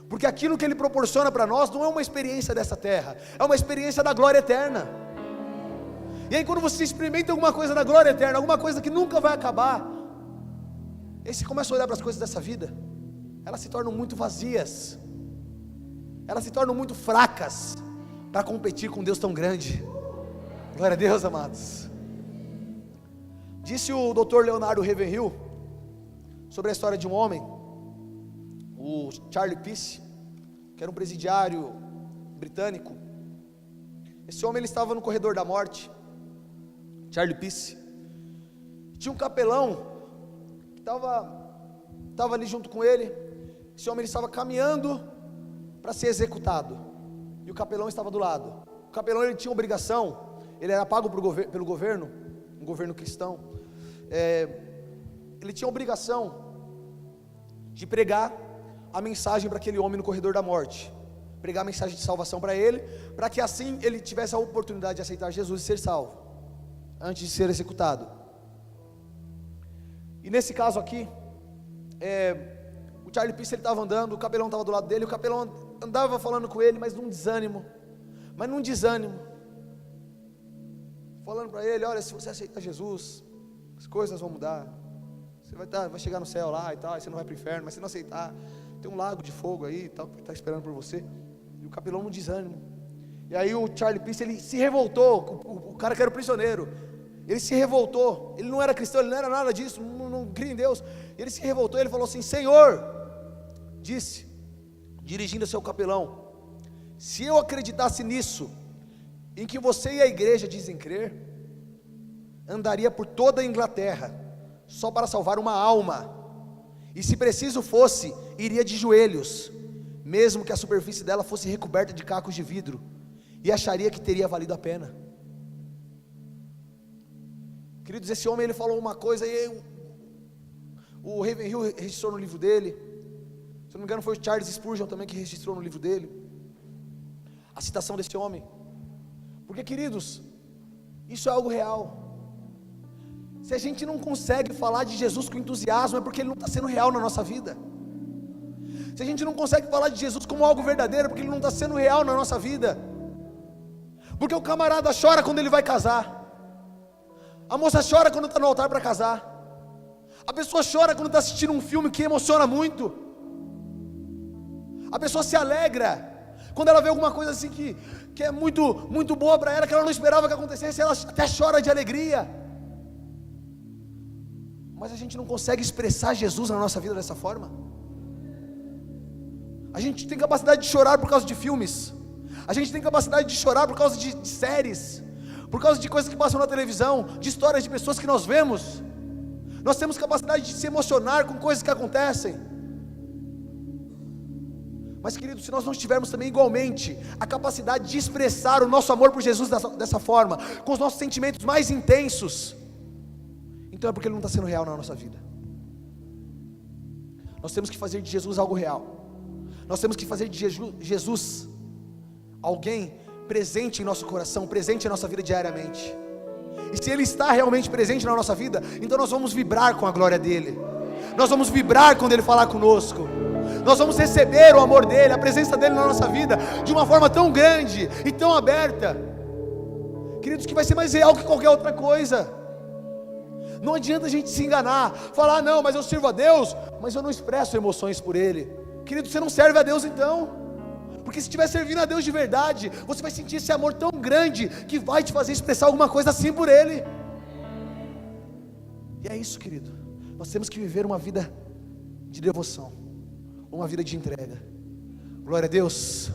Porque aquilo que Ele proporciona para nós não é uma experiência dessa terra, é uma experiência da glória eterna. E aí quando você experimenta alguma coisa da glória eterna, alguma coisa que nunca vai acabar, aí você começa a olhar para as coisas dessa vida, elas se tornam muito vazias, elas se tornam muito fracas para competir com Deus tão grande. Glória a Deus, amados. Disse o Dr. Leonardo Ravenhill sobre a história de um homem, o Charlie Peace, que era um presidiário britânico. Esse homem, ele estava no corredor da morte, Charlie Peace. Tinha um capelão que estava ali junto com ele. Esse homem, ele estava caminhando para ser executado, e o capelão estava do lado. O capelão, ele tinha obrigação, ele era pago pelo governo, um governo cristão. Ele tinha obrigação de pregar a mensagem para aquele homem no corredor da morte, pregar a mensagem de salvação para ele, para que assim ele tivesse a oportunidade de aceitar Jesus e ser salvo, antes de ser executado. E nesse caso aqui, o Charlie Peace, ele estava andando, o capelão estava do lado dele, o capelão andava falando com ele, mas num desânimo, falando para ele: olha, se você aceitar Jesus, as coisas vão mudar, você vai chegar no céu lá e tal, aí você não vai para o inferno, mas se não aceitar, tem um lago de fogo aí e tal, que está esperando por você. E o capelão no desânimo. E aí o Charlie Peace, ele se revoltou, o cara que era o prisioneiro, ele se revoltou. Ele não era cristão, ele não era nada disso, não não cria em Deus. E ele se revoltou, ele falou assim: Senhor, disse, dirigindo-se ao capelão, se eu acreditasse nisso, em que você e a igreja dizem crer, andaria por toda a Inglaterra, só para salvar uma alma, e se preciso fosse, iria de joelhos, mesmo que a superfície dela fosse recoberta de cacos de vidro, e acharia que teria valido a pena. Queridos, esse homem, ele falou uma coisa, e o Ravenhill registrou no livro dele, se não me engano foi o Charles Spurgeon também que registrou no livro dele, a citação desse homem, porque, queridos, isso é algo real. Se a gente não consegue falar de Jesus com entusiasmo, é porque ele não está sendo real na nossa vida. Se a gente não consegue falar de Jesus como algo verdadeiro, é porque ele não está sendo real na nossa vida. Porque o camarada chora quando ele vai casar, a moça chora quando está no altar para casar, a pessoa chora quando está assistindo um filme que emociona muito, a pessoa se alegra quando ela vê alguma coisa assim que é muito, muito boa para ela, que ela não esperava que acontecesse, ela até chora de alegria. Mas a gente não consegue expressar Jesus na nossa vida dessa forma. A gente tem capacidade de chorar por causa de filmes, a gente tem capacidade de chorar por causa de séries, por causa de coisas que passam na televisão, de histórias de pessoas que nós vemos. Nós temos capacidade de se emocionar com coisas que acontecem. Mas, querido, se nós não tivermos também igualmente a capacidade de expressar o nosso amor por Jesus dessa forma, com os nossos sentimentos mais intensos, então é porque ele não está sendo real na nossa vida. Nós temos que fazer de Jesus algo real. Nós temos que fazer de Jesus alguém presente em nosso coração, presente em nossa vida diariamente. E se ele está realmente presente na nossa vida, então nós vamos vibrar com a glória dele. Nós vamos vibrar quando ele falar conosco. Nós vamos receber o amor dele, a presença dele na nossa vida, de uma forma tão grande e tão aberta, queridos, que vai ser mais real que qualquer outra coisa. Não adianta a gente se enganar, falar: não, mas eu sirvo a Deus, mas eu não expresso emoções por ele. Querido, você não serve a Deus então, porque se estiver servindo a Deus de verdade, você vai sentir esse amor tão grande, que vai te fazer expressar alguma coisa assim por ele. E é isso, querido, nós temos que viver uma vida de devoção, uma vida de entrega. Glória a Deus.